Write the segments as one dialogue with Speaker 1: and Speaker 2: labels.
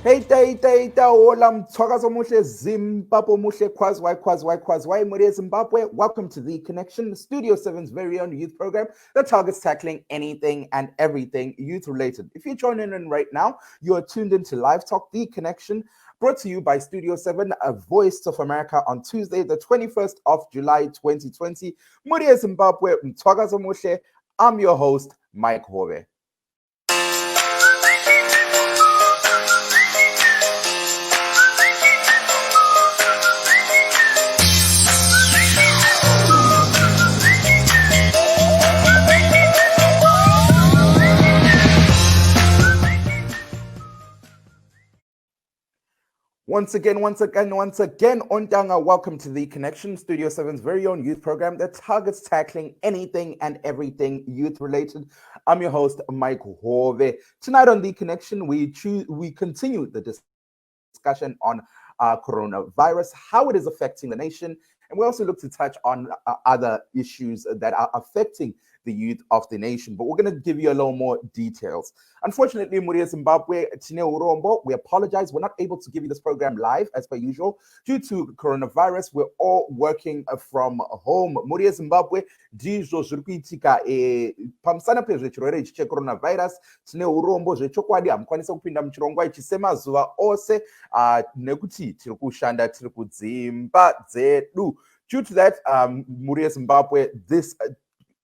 Speaker 1: Hey, hola, mthwakazo muhle, Zimbabwe muhle, kwazwai, Muria, Zimbabwe. Welcome to The Connection, Studio 7's very own youth program that targets tackling anything and everything youth-related. If you're joining in right now, you are tuned into LiveTalk, The Connection, brought to you by Studio 7, a voice of America on Tuesday, the 21st of July, 2020. Muria, Zimbabwe, mthwakazo muhle. I'm your host, Mike Hove. Once again, Ontanga, welcome to The Connection, Studio 7's very own youth program that targets tackling anything and everything youth-related. I'm your host, Mike Hove. Tonight on The Connection, we continue the discussion on coronavirus, how it is affecting the nation, and we also look to touch on other issues that are affecting the youth of the nation. But we're going to give you a little more details. Unfortunately, Muria Zimbabwe, Tine Urombo, we apologize. We're not able to give you this program live as per usual. Due to coronavirus, we're all working from home. Muria Zimbabwe, Dijo Zurkitika, Pamsana Pejore, coronavirus, Tine Urombo, Jechokwadi, Amkwanisa Upinda Mchirongwa, Chisema Zuva Ose, Nekuti, Tirkushanda, Tirkudzimba, Zedu. Due to that, Muria Zimbabwe, this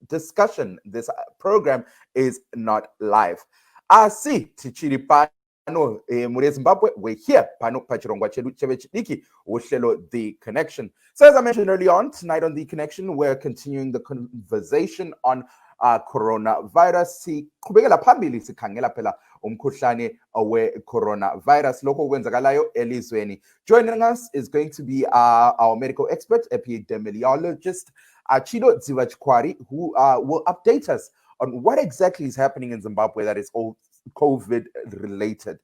Speaker 1: discussion, this program is not live. See tichiri pano Muria Zimbabwe, we're here pano pachirongwa chedu chevechidiki uhlelo The Connection. So as I mentioned early on, tonight on The Connection, we're continuing the conversation on coronavirus. Siqhubekela phambili sikhangela phela umkhuhlane we-coronavirus lokho kwenzakalayo elizweni. Joining us is going to be our medical expert, epidemiologist Chido Zivachkwari, who will update us on what exactly is happening in Zimbabwe that is all COVID related.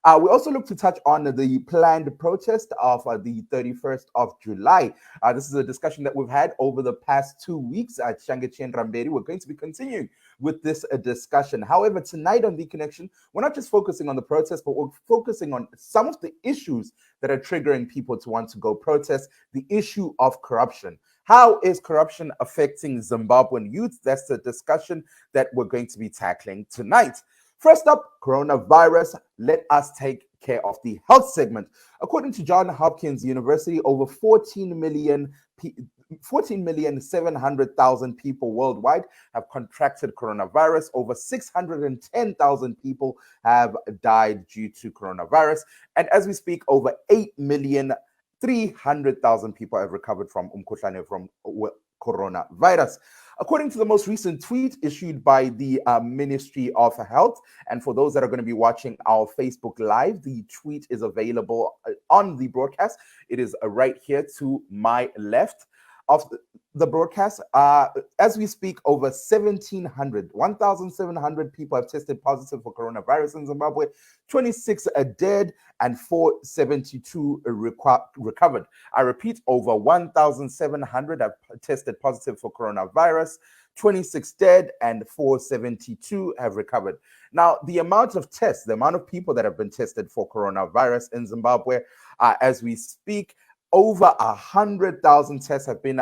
Speaker 1: We also look to touch on the planned protest of the 31st of July. This is a discussion that we've had over the past 2 weeks at Shangachi and Ramberi. We're going to be continuing with this discussion. However, tonight on The Connection, we're not just focusing on the protest, but we're focusing on some of the issues that are triggering people to want to go protest, the issue of corruption. How is corruption affecting Zimbabwean youth? That's the discussion that we're going to be tackling tonight. First up, coronavirus. Let us take care of the health segment. According to Johns Hopkins University, over 14,700,000 people worldwide have contracted coronavirus. Over 610,000 people have died due to coronavirus. And as we speak, over 8,300,000 people have recovered from umkhuhlane, from coronavirus. According to the most recent tweet issued by the Ministry of Health, and for those that are going to be watching our Facebook Live, the tweet is available on the broadcast. It is right here to my left of the broadcast. As we speak, over 1,700 people have tested positive for coronavirus in Zimbabwe, 26 are dead, and 472 recovered. I repeat, over 1,700 have tested positive for coronavirus, 26 dead, and 472 have recovered. Now, the amount of tests, the amount of people that have been tested for coronavirus in Zimbabwe, as we speak, over 100,000 tests have been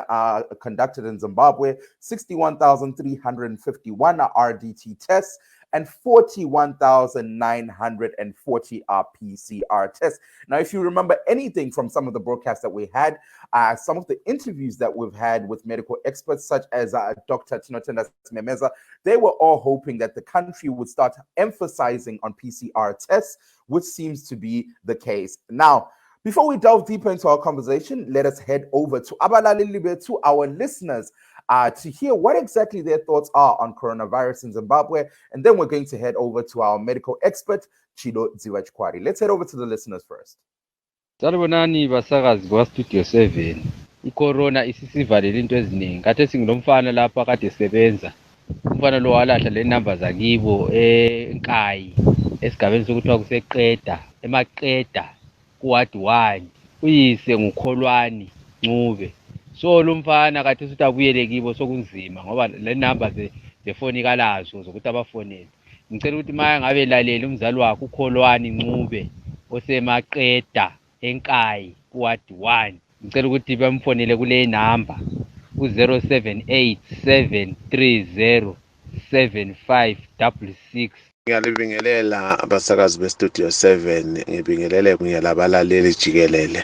Speaker 1: conducted in Zimbabwe, 61,351 are RDT tests, and 41,940 are PCR tests. Now, if you remember anything from some of the broadcasts that we had, some of the interviews that we've had with medical experts, such as Dr. Tinotenda Memeza, they were all hoping that the country would start emphasizing on PCR tests, which seems to be the case. Now, before we delve deeper into our conversation, let us head over to Abalalilibe, to our listeners, to hear what exactly their thoughts are on coronavirus in Zimbabwe. And then we're going to head over to our medical expert, Chido Ziwachkwari. Let's head over to the listeners first.
Speaker 2: Salibonani basakazi kwa Studio 7. I-corona isisivalele into eziningi. Kade singinomfana lapha kade sebenza. Umfana lo walahla le number zakibo eNkayi esigabeni sokuthiwa kuseqeda, emaqeda. Kuward 1 uyise ngukholwani Ncube. So lo mfana kathi uthi abuyele kibo sokunzima ngoba le number zefoni kalazo zokuthi abafonele. Ngicela ukuthi manje ngabe lalela umzali wakhe ukholwani Ncube osemaqeda enkayi kuward 1. Ngicela ukuthi bamfonele kule number ku-078 730 7566.
Speaker 3: Ngiyalibingelela abasakazi bestudio 7, ngibingelele kunye labalaleli jikelele.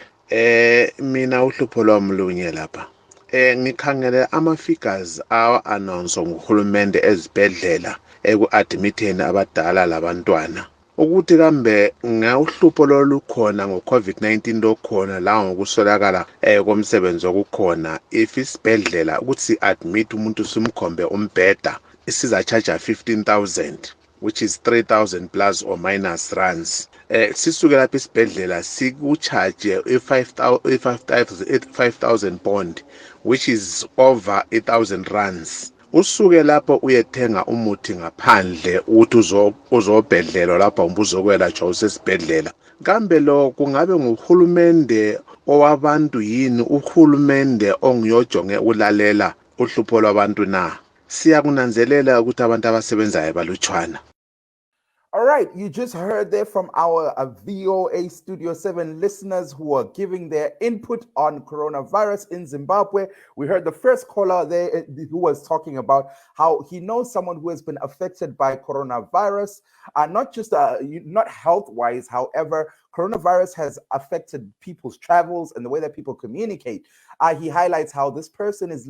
Speaker 3: Mina uhlupho lwami lunye lapha. Ngikhangele ama-figures announce nguhulumende ezibhedlela eku-admitheni abadala labantwana. Ukuthi kambe ngawuhlupho lolukhona ngo-COVID-19 lokhona la ngokusolakala komsebenzi okukhona, if isibhedlela ukuthi admit umuntu simkhombe umbheda isiza charge 15,000, which is 3,000 plus or minus rands. Sisuke lapha isibhedlela sikucharge 5,000 bond, which is over 1,000 rands. Usuke lapho uyethenga umuthi ngaphandle ukuthi uzobhedlela lapha ubuzokwelatshwa usesibhedlela. Kambe lo kungabe nguhulumende owabantu yini, uhulumende ongiyojonge ulalela uhlupho lwabantu na? Siyakunanzelela ukuthi abantu abasebenzayo balutshwana.
Speaker 1: All right, you just heard there from our VOA Studio 7 listeners who are giving their input on coronavirus in Zimbabwe. We heard the first caller there who was talking about how he knows someone who has been affected by coronavirus, not just not health-wise. However, coronavirus has affected people's travels and the way that people communicate. He highlights how this person is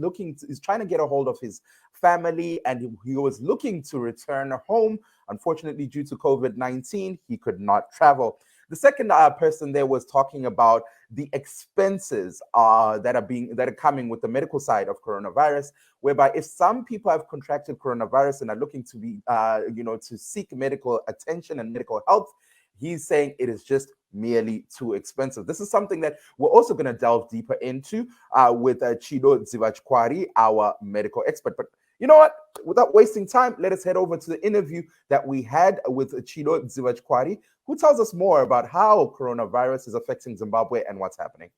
Speaker 1: trying to get a hold of his family, and he was looking to return home. Unfortunately, due to COVID-19, he could not travel. The second person there was talking about the expenses that are coming with the medical side of coronavirus, whereby if some people have contracted coronavirus and are looking to be, to seek medical attention and medical health, he's saying it is just merely too expensive. This is something that we're also going to delve deeper into with Chido Zivachkwari, our medical expert. But you know what? Without wasting time, let us head over to the interview that we had with Chido Zivachkwari, who tells us more about how coronavirus is affecting Zimbabwe and what's happening.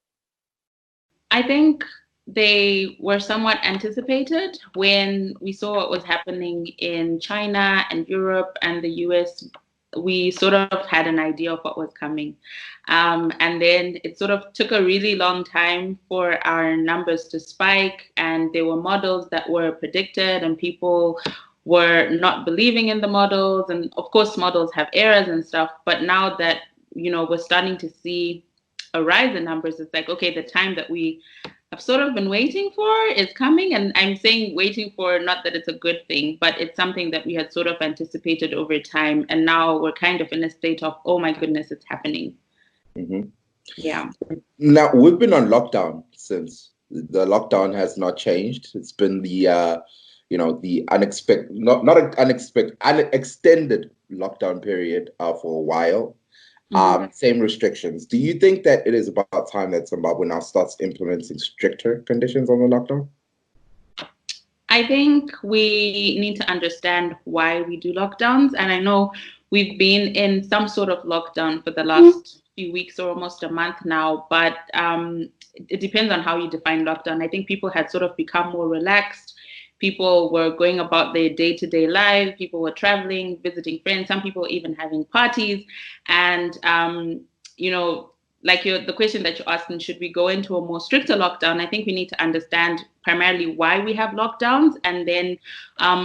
Speaker 4: I think they were somewhat anticipated when we saw what was happening in China and Europe and the US. We sort of had an idea of what was coming. And then it sort of took a really long time for our numbers to spike, and there were models that were predicted and people were not believing in the models. And of course, models have errors and stuff, but now that, we're starting to see a rise in numbers, it's like, okay, the time that we have sort of been waiting for is coming. And I'm saying waiting for, not that it's a good thing, but it's something that we had sort of anticipated over time. And now we're kind of in a state of, oh my goodness, it's happening.
Speaker 1: Mm-hmm.
Speaker 4: Yeah.
Speaker 1: Now, we've been on lockdown since. The lockdown has not changed. It's been the unexpected, extended lockdown period for a while. Same restrictions. Do you think that it is about time that Zimbabwe now starts implementing stricter conditions on the lockdown?
Speaker 4: I think we need to understand why we do lockdowns. And I know we've been in some sort of lockdown for the last few weeks or almost a month now, but it depends on how you define lockdown. I think people had sort of become more relaxed. People were going about their day-to-day lives. People were traveling, visiting friends. Some people even having parties. And, like the question that you're asking, should we go into a more stricter lockdown? I think we need to understand primarily why we have lockdowns. And then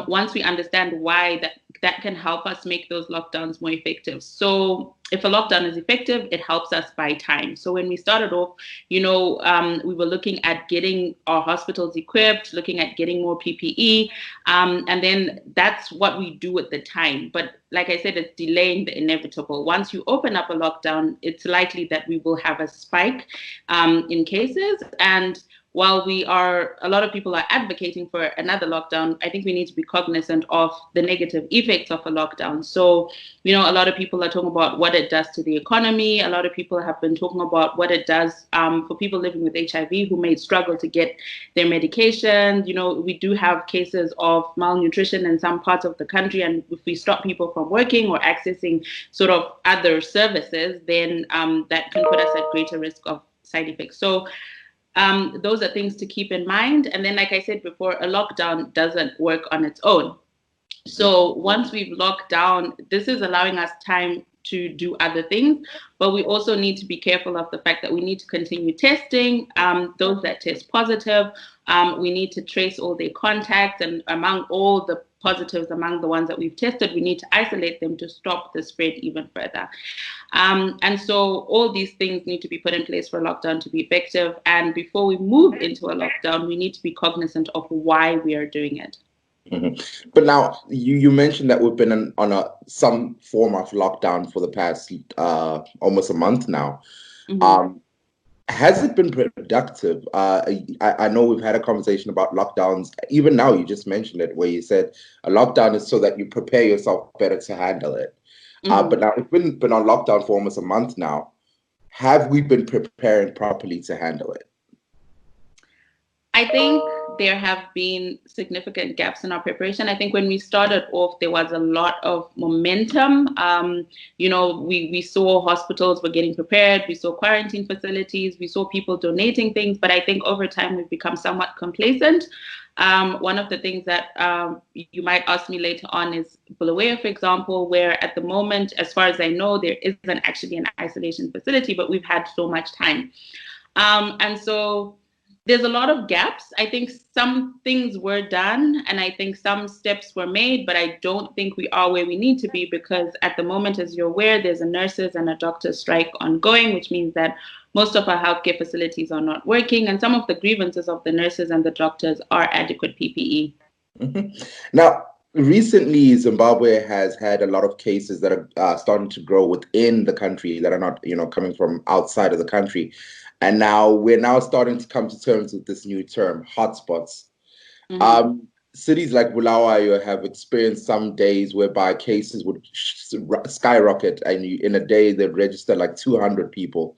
Speaker 4: once we understand why, that can help us make those lockdowns more effective. So if a lockdown is effective, it helps us buy time. So when we started off, we were looking at getting our hospitals equipped, looking at getting more PPE. And then that's what we do at the time. But like I said, it's delaying the inevitable. Once you open up a lockdown, it's likely that we will have a spike in cases. And while a lot of people are advocating for another lockdown, I think we need to be cognizant of the negative effects of a lockdown. So, a lot of people are talking about what it does to the economy. A lot of people have been talking about what it does for people living with HIV who may struggle to get their medication. We do have cases of malnutrition in some parts of the country. And if we stop people from working or accessing sort of other services, then that can put us at greater risk of side effects. So those are things to keep in mind. And then, like I said before, a lockdown doesn't work on its own. So once we've locked down, this is allowing us time to do other things. But we also need to be careful of the fact that we need to continue testing those that test positive. We need to trace all their contacts, and among all the positives, among the ones that we've tested, we need to isolate them to stop the spread even further. And so all these things need to be put in place for a lockdown to be effective. And before we move into a lockdown, we need to be cognizant of why we are doing it.
Speaker 1: Mm-hmm. But now you mentioned that we've been on some form of lockdown for the past almost a month now.
Speaker 4: Mm-hmm.
Speaker 1: Has it been productive? I know we've had a conversation about lockdowns. Even now, you just mentioned it, where you said a lockdown is so that you prepare yourself better to handle it.
Speaker 4: Mm-hmm.
Speaker 1: But now we've been on lockdown for almost a month now. Have we been preparing properly to handle it?
Speaker 4: I think there have been significant gaps in our preparation. I think when we started off, there was a lot of momentum. We saw hospitals were getting prepared. We saw quarantine facilities. We saw people donating things. But I think over time, we've become somewhat complacent. One of the things that you might ask me later on is Bulawayo, for example, where at the moment, as far as I know, there isn't actually an isolation facility, but we've had so much time. And so there's a lot of gaps. I think some things were done and I think some steps were made, but I don't think we are where we need to be, because at the moment, as you're aware, there's a nurses and a doctors strike ongoing, which means that most of our healthcare facilities are not working, and some of the grievances of the nurses and the doctors are adequate PPE.
Speaker 1: Mm-hmm. Now, recently, Zimbabwe has had a lot of cases that are starting to grow within the country that are not, coming from outside of the country. And now we're starting to come to terms with this new term, hotspots.
Speaker 4: Mm-hmm.
Speaker 1: Cities like Bulawayo have experienced some days whereby cases would skyrocket, and in a day they register like 200 people.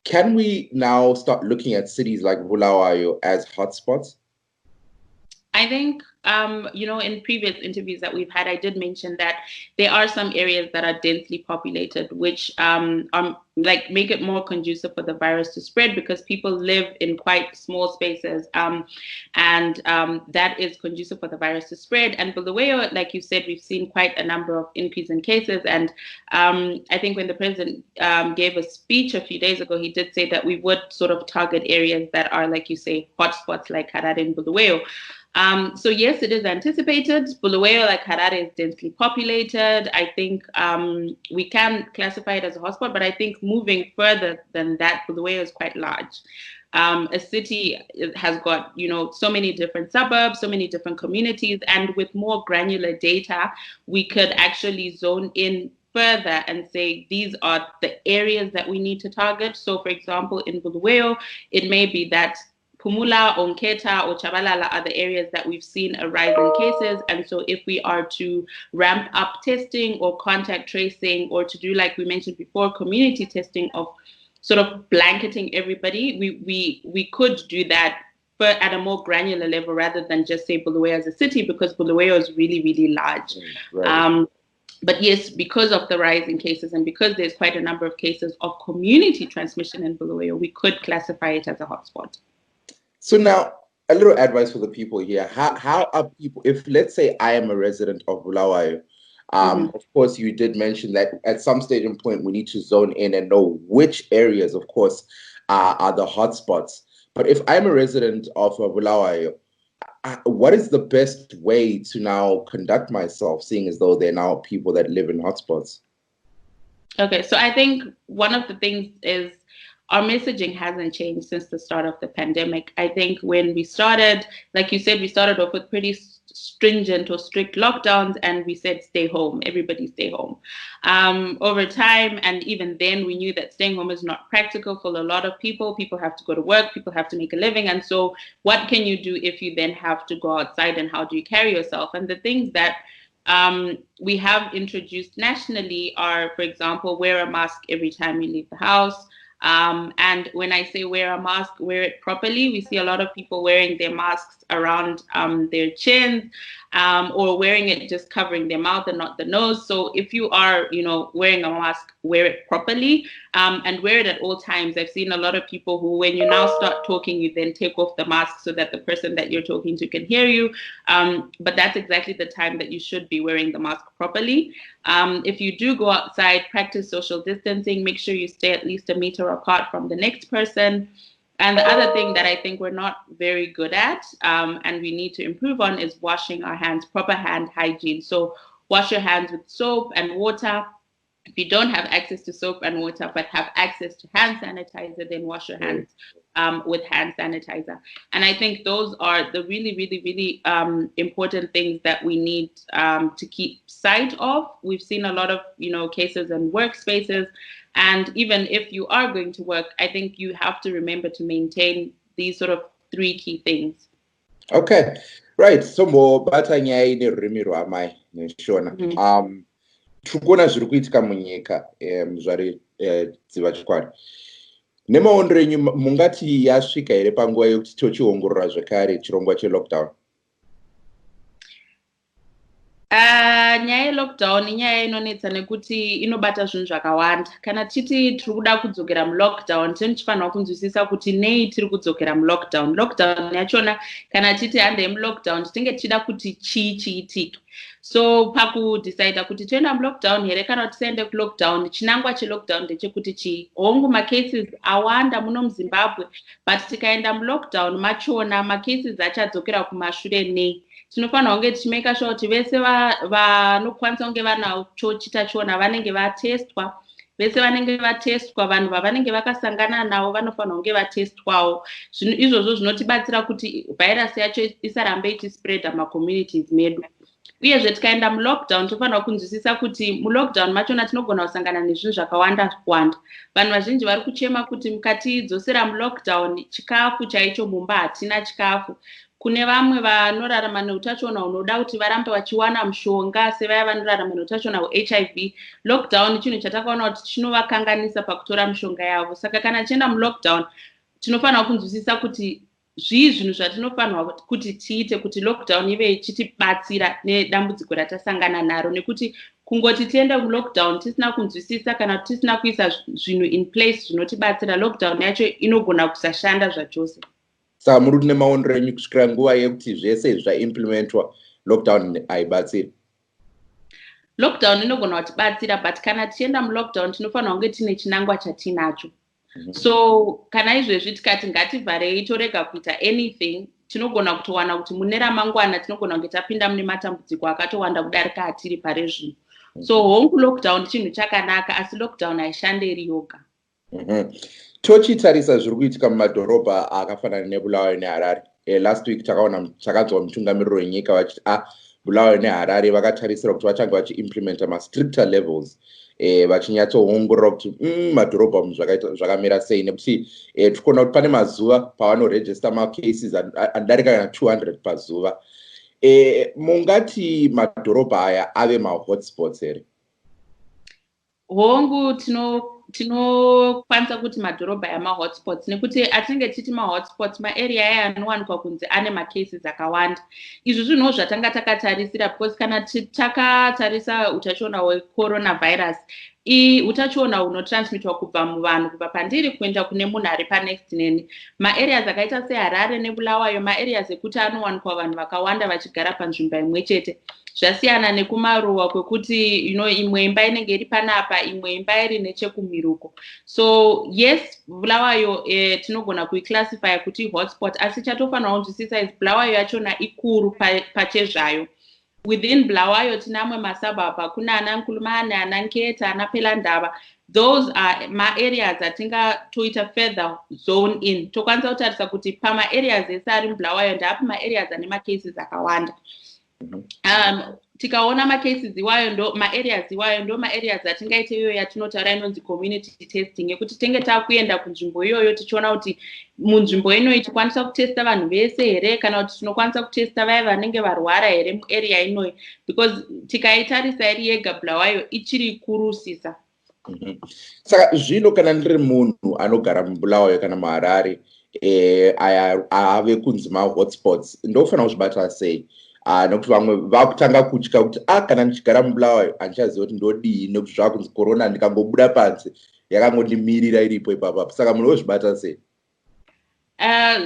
Speaker 1: Can we now start looking at cities like Bulawayo as hotspots?
Speaker 4: I think, in previous interviews that we've had, I did mention that there are some areas that are densely populated, which make it more conducive for the virus to spread, because people live in quite small spaces, and that is conducive for the virus to spread. And Bulawayo, like you said, we've seen quite a number of increase in cases. And I think when the president gave a speech a few days ago, he did say that we would sort of target areas that are, like you say, hotspots like Harare and Bulawayo. So yes, it is anticipated. Bulawayo, like Harare, is densely populated. I think we can classify it as a hotspot, but I think moving further than that, Bulawayo is quite large. A city has got, so many different suburbs, so many different communities, and with more granular data, we could actually zone in further and say these are the areas that we need to target. So, for example, in Bulawayo, it may be that Pumula, Onketa, or Chabalala are the areas that we've seen a rise in cases. And so if we are to ramp up testing or contact tracing, or to do, like we mentioned before, community testing of sort of blanketing everybody, we could do that, but at a more granular level rather than just say Bulawayo as a city, because Bulawayo is really, really large. Right. But yes, because of the rise in cases and because there's quite a number of cases of community transmission in Bulawayo, we could classify it as a hotspot.
Speaker 1: So now, a little advice for the people here. How are people, if let's say I am a resident of Bulawayo, of course, you did mention that at some stage and point, we need to zone in and know which areas, of course, are the hotspots. But if I'm a resident of Bulawayo, what is the best way to now conduct myself, seeing as though there are now people that live in hotspots?
Speaker 4: Okay, so I think one of the things is our messaging hasn't changed since the start of the pandemic. I think when we started, like you said, we started off with pretty stringent or strict lockdowns, and we said, stay home, everybody stay home. Over time, and even then, we knew that staying home is not practical for a lot of people. People have to go to work, people have to make a living. And so what can you do if you then have to go outside, and how do you carry yourself? And the things that we have introduced nationally are, for example, wear a mask every time you leave the house. And when I say wear a mask, wear it properly. We see a lot of people wearing their masks around their chins. or wearing it just covering their mouth and not the nose. So if you are, wearing a mask, wear it properly, and wear it at all times. I've seen a lot of people who, when you now start talking, you then take off the mask so that the person that you're talking to can hear you. But that's exactly the time that you should be wearing the mask properly. If you do go outside, practice social distancing. Make sure you stay at least a meter apart from the next person. And the other thing that I think we're not very good at, and we need to improve on, is washing our hands, proper hand hygiene. So wash your hands with soap and water. If you don't have access to soap and water, but have access to hand sanitizer, then wash your hands with hand sanitizer. And I think those are the really, really, really important things that we need to keep sight of. We've seen a lot of, cases in workspaces. And even if you are going to work, I think you have to remember to maintain these sort of 3 key things.
Speaker 1: Okay, right. So more batanyai ne rurimi rwamai neshona. Tukona zviri kuitika munyika zvari dziva chikwadi. Nemaondero enyu mungati yasvika here panguva yokuti tochiongorora zvakare chirongwa chelockdown?
Speaker 4: Nyaya yelockdown inyaya inonetsa nekuti inobata zvinhu zvakawanda. Kana titi tiri kuda kudzokera mulockdown, tinofanira kunzwisisa kuti nei tiri kudzokera mulockdown. Lockdown yachona, kana titi handei mulockdown, tinenge tichida kuti chii chiitike. So pakudecida kuti toenda mulockdown here kana kuti tisaende kulockdown, chinangwa chelockdown ndechekuti chii. Hongu macases awanda muno muZimbabwe, but tikaenda mulockdown machona macases achadzokera kumashure nei. Tinofanira kunge tichimeka sure kuti vese vanokwanisa kunge vanacho chitachiona vanenge vatestwa. Vese vanenge vatestwa, vanhu vavanenge vakasangana navo vanofanira kunge vatestwawo. Izvozvo zvinotibatsira kuti virus yacho isarambe ichispreada macommunities medu. Uyezve tikaenda mulockdown tofanira kunzwisisa kuti mulockdown machona tinogona kusangana nezvinhu zvakawanda wanda. Vanhu vazhinji vari kuchema kuti mukatidzosera mulockdown chikafu chaicho mumba hatina chikafu. Kune vamwe vanorarama neutachiona unoda kuti varambe vachiwana mushonga sevaya vanorarama neutachiona hweHIV. Lockdown chinhu chatakaona kuti chinovakanganisa pakutora mushonga yavo. Saka kana tichienda mulockdown tinofanira kunzwisisa kuti zvii zvinhu zvatinofanira kuti tiite kuti lockdown ive ichitibatsira nedambudziko ratasangana naro, nekuti kungoti tiende kulockdown tisina kunzwisisa kana tisina kuisa zvinhu in place zvinotibatsira, lockdown yacho inogona kusashanda zvachose.
Speaker 1: Saka muri kuti nemaondero enyu kusvikira nguva yekuti zvese zvaimplementwa lockdown haibatsiri?
Speaker 4: Lockdown inogona kutibatsira, but kana tichienda mulockdown tinofanira kunge tine chinangwa chatinacho. So kana izvezvi tikati ngativharei torega kuita anything, tinogona kutowana kuti mune ramangwana tinogona kunge tapinda mune matambudziko akatowanda kudarika atiri pare zvino. So hongu lockdown chinhu chakanaka, asi lockdown haishande iri yoga.
Speaker 1: Tochitarisa zviri kuitika mumadhorobha akafanana neBulawayo neHarare. Last week takanzwa mutungamiriri wenyika vachiti Bulawayo neHarare vakatarisira kuti vachange vachiimplementa ma-stricter levels, vachinyatsoongorora kuti madhorobha umu zvakamira sei, nekuti tikuona kuti pane mazuva pavanorejista macases anodarika kana 200 pazuva. Mungati madhorobha aya ave mahotspots here?
Speaker 4: Hongu tinokwanisa kuti madhorobha yamahotspots, nekuti atinge titi mahotspots maarea aya anowanikwa kunzi ane macases akawanda. Izvi zvinhu zvatanga takatarisira, because kana takatarisa utachiona hwecoronavirus, utachiona hunotransmitwa kubva muvanhu kubva pandiri kuenda kune munhu ari panext neni. Maareas akaita seHarare neBulawayo maareas ekuti anowanikwa vanhu vakawanda vachigara panzvimbo imwe chete. Zvasiyana nekumaruwa kwekuti imwe imba inenge iri panapa, imwe imba iri nechekumiruko. So yes, Bulawayo tinogona kuiclassify kuti hotspot, asi chatofanira kunzwisisa is Bulawayo yachona ikuru pachezvayo. Within Bulawayo tinamwe masababa, kuna ana Nkulumane, ana Nketa, ana Pelandaba. Those are ma-areas atingatoita further zone in. Tokwanisa kutarisa kuti pama-areas ese ari muBulawayo ndapi ma-areas ane ma-cases akawanda. Tikaona macases iwayo ndo maareas iwayo ndo maareas atingaite iyo yatinotaura inonzi community testing, yekuti tenge takuenda kunzvimbo iyoyo tichiona kuti munzvimbo inoyi tikwanisa kutesta vanhu vese here kana kuti tinokwanisa kutesta vaya vanenge varwara here muarea inoyi, because tikaitarisa iri yega Bulawayo ichiri kurusisa.
Speaker 1: Saka zvino kana ndiri munhu anogara muBulawayo kana muHarare aya ave kunzi mahotspots, ndofanira kuzvibata sei? nokuti vamwe vakutanga kutya kuti kana ndichigara mubulawayo handichazivi kuti ndodii nekuti zvakunzi corona ndikangobuda panze yakangondimirira iripo ipapapo saka munozvibata sei?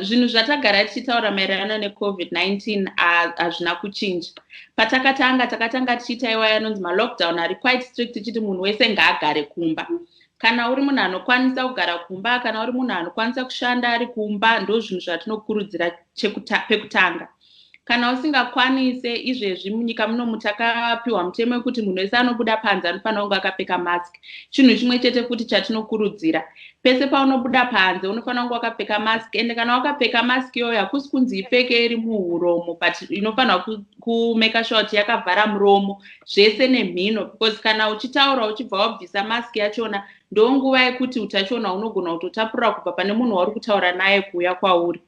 Speaker 4: Zvinhu zvatagara tichitaura maererano neCovid-19 hazvina kuchinja. Takatanga tichiita iwayo anonzi malockdown ari quite strict, tichiti munhu wese ngaagare kumba. Kana uri munhu anokwanisa kugara kumba, kana uri munhu anokwanisa kushanda ari kumba, ndo zvinhu zvatinokurudzira pekutanga. Kana usingakwanise, izvezvi munyika muno takapiwa mutemo wekuti munhu wese anobuda panze anofanira kunge akapfeka mask. Chinhu chimwe chete futi chatinokurudzira, pese paunobuda panze unofanira kunge wakapfeka mask, ende kana wakapfeka mask iyoyo hakusi kunzi ipfeke iri muhuromo, but inofanira kumeka sure kuti yakavhara muromo zvese nemhino, because kana uchitaura uchibva wabvisa mask yachona ndonguva yekuti utachiona hunogona kutotapurira kubva pane munhu wauri kutaura naye kuuya kwauri.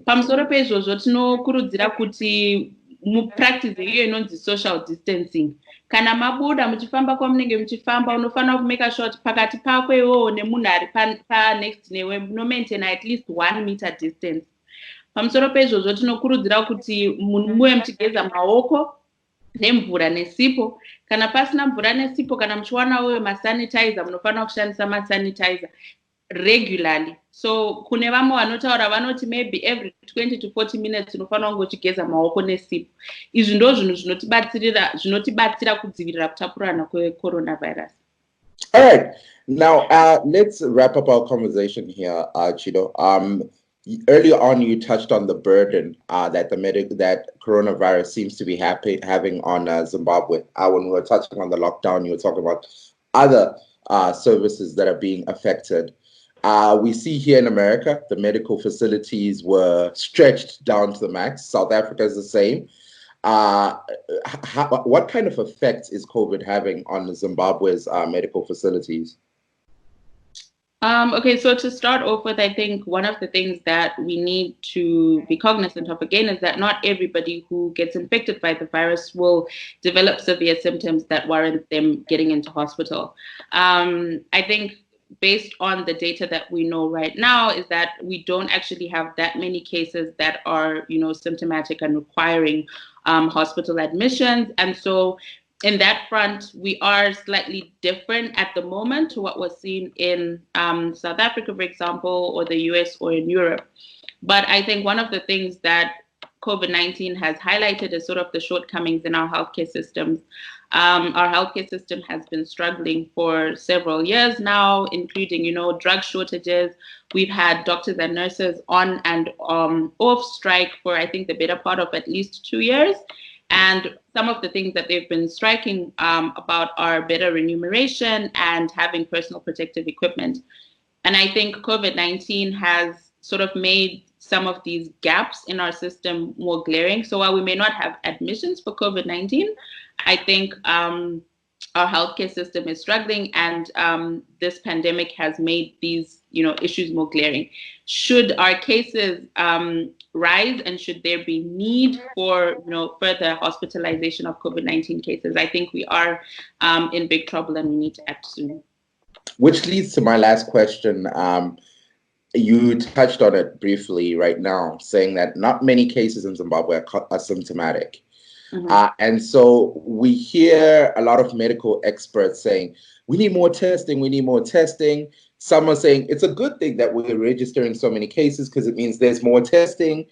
Speaker 4: Pamusoro pezvozvo tinokurudzira kuti mupractice iyo inonzi social distancing. Kana mabuda muchifamba kwamunenge muchifamba unofanira kumeka sure kuti pakati pako iwewo nemunhu ari next newe munomaintain at least 1 meter distance. Pamusoro pezvozvo tinokurudzira kuti muwe muchigeza maoko nemvura nesipo. Kana pasina mvura nesipo, kana muchiwana uye masanitizer, munofanira kushandisa masanitizer regularly. So kune vamwe vanotaura vanoti maybe every 20 to 40 minutes unofanira kunge uchigeza maoko nesipo. Izvi ndo zvinhu zvinotibatsira kudzivirira kutapurana kwecoronavirus.
Speaker 1: All right. Now, let's wrap up our conversation here, Chido. Earlier on, you touched on the burden that coronavirus seems to be having on Zimbabwe. When we were touching on the lockdown, you were talking about other services that are being affected. We see here in America, the medical facilities were stretched down to the max. South Africa is the same. What kind of effects is COVID having on Zimbabwe's medical facilities?
Speaker 4: Okay, so to start off with, I think one of the things that we need to be cognizant of again is that not everybody who gets infected by the virus will develop severe symptoms that warrant them getting into hospital. I think based on the data that we know right now is that we don't actually have that many cases that are, symptomatic and requiring hospital admissions. And so in that front, we are slightly different at the moment to what was seen in South Africa, for example, or the US or in Europe. But I think one of the things that COVID-19 has highlighted is sort of the shortcomings in our healthcare systems. Our healthcare system has been struggling for several years now, including, drug shortages. We've had doctors and nurses on and off strike for, I think, the better part of at least 2 years. And some of the things that they've been striking about are better remuneration and having personal protective equipment. And I think COVID-19 has sort of made some of these gaps in our system more glaring. So while we may not have admissions for COVID-19, I think our healthcare system is struggling, and this pandemic has made these issues more glaring. Should our cases rise, and should there be need for further hospitalization of COVID-19 cases, I think we are in big trouble and we need to act soon.
Speaker 1: Which leads to my last question. You touched on it briefly right now, saying that not many cases in Zimbabwe are symptomatic. Mm-hmm. And so we hear a lot of medical experts saying, we need more testing, we need more testing. Some are saying it's a good thing that we're registering so many cases because it means there's more testing.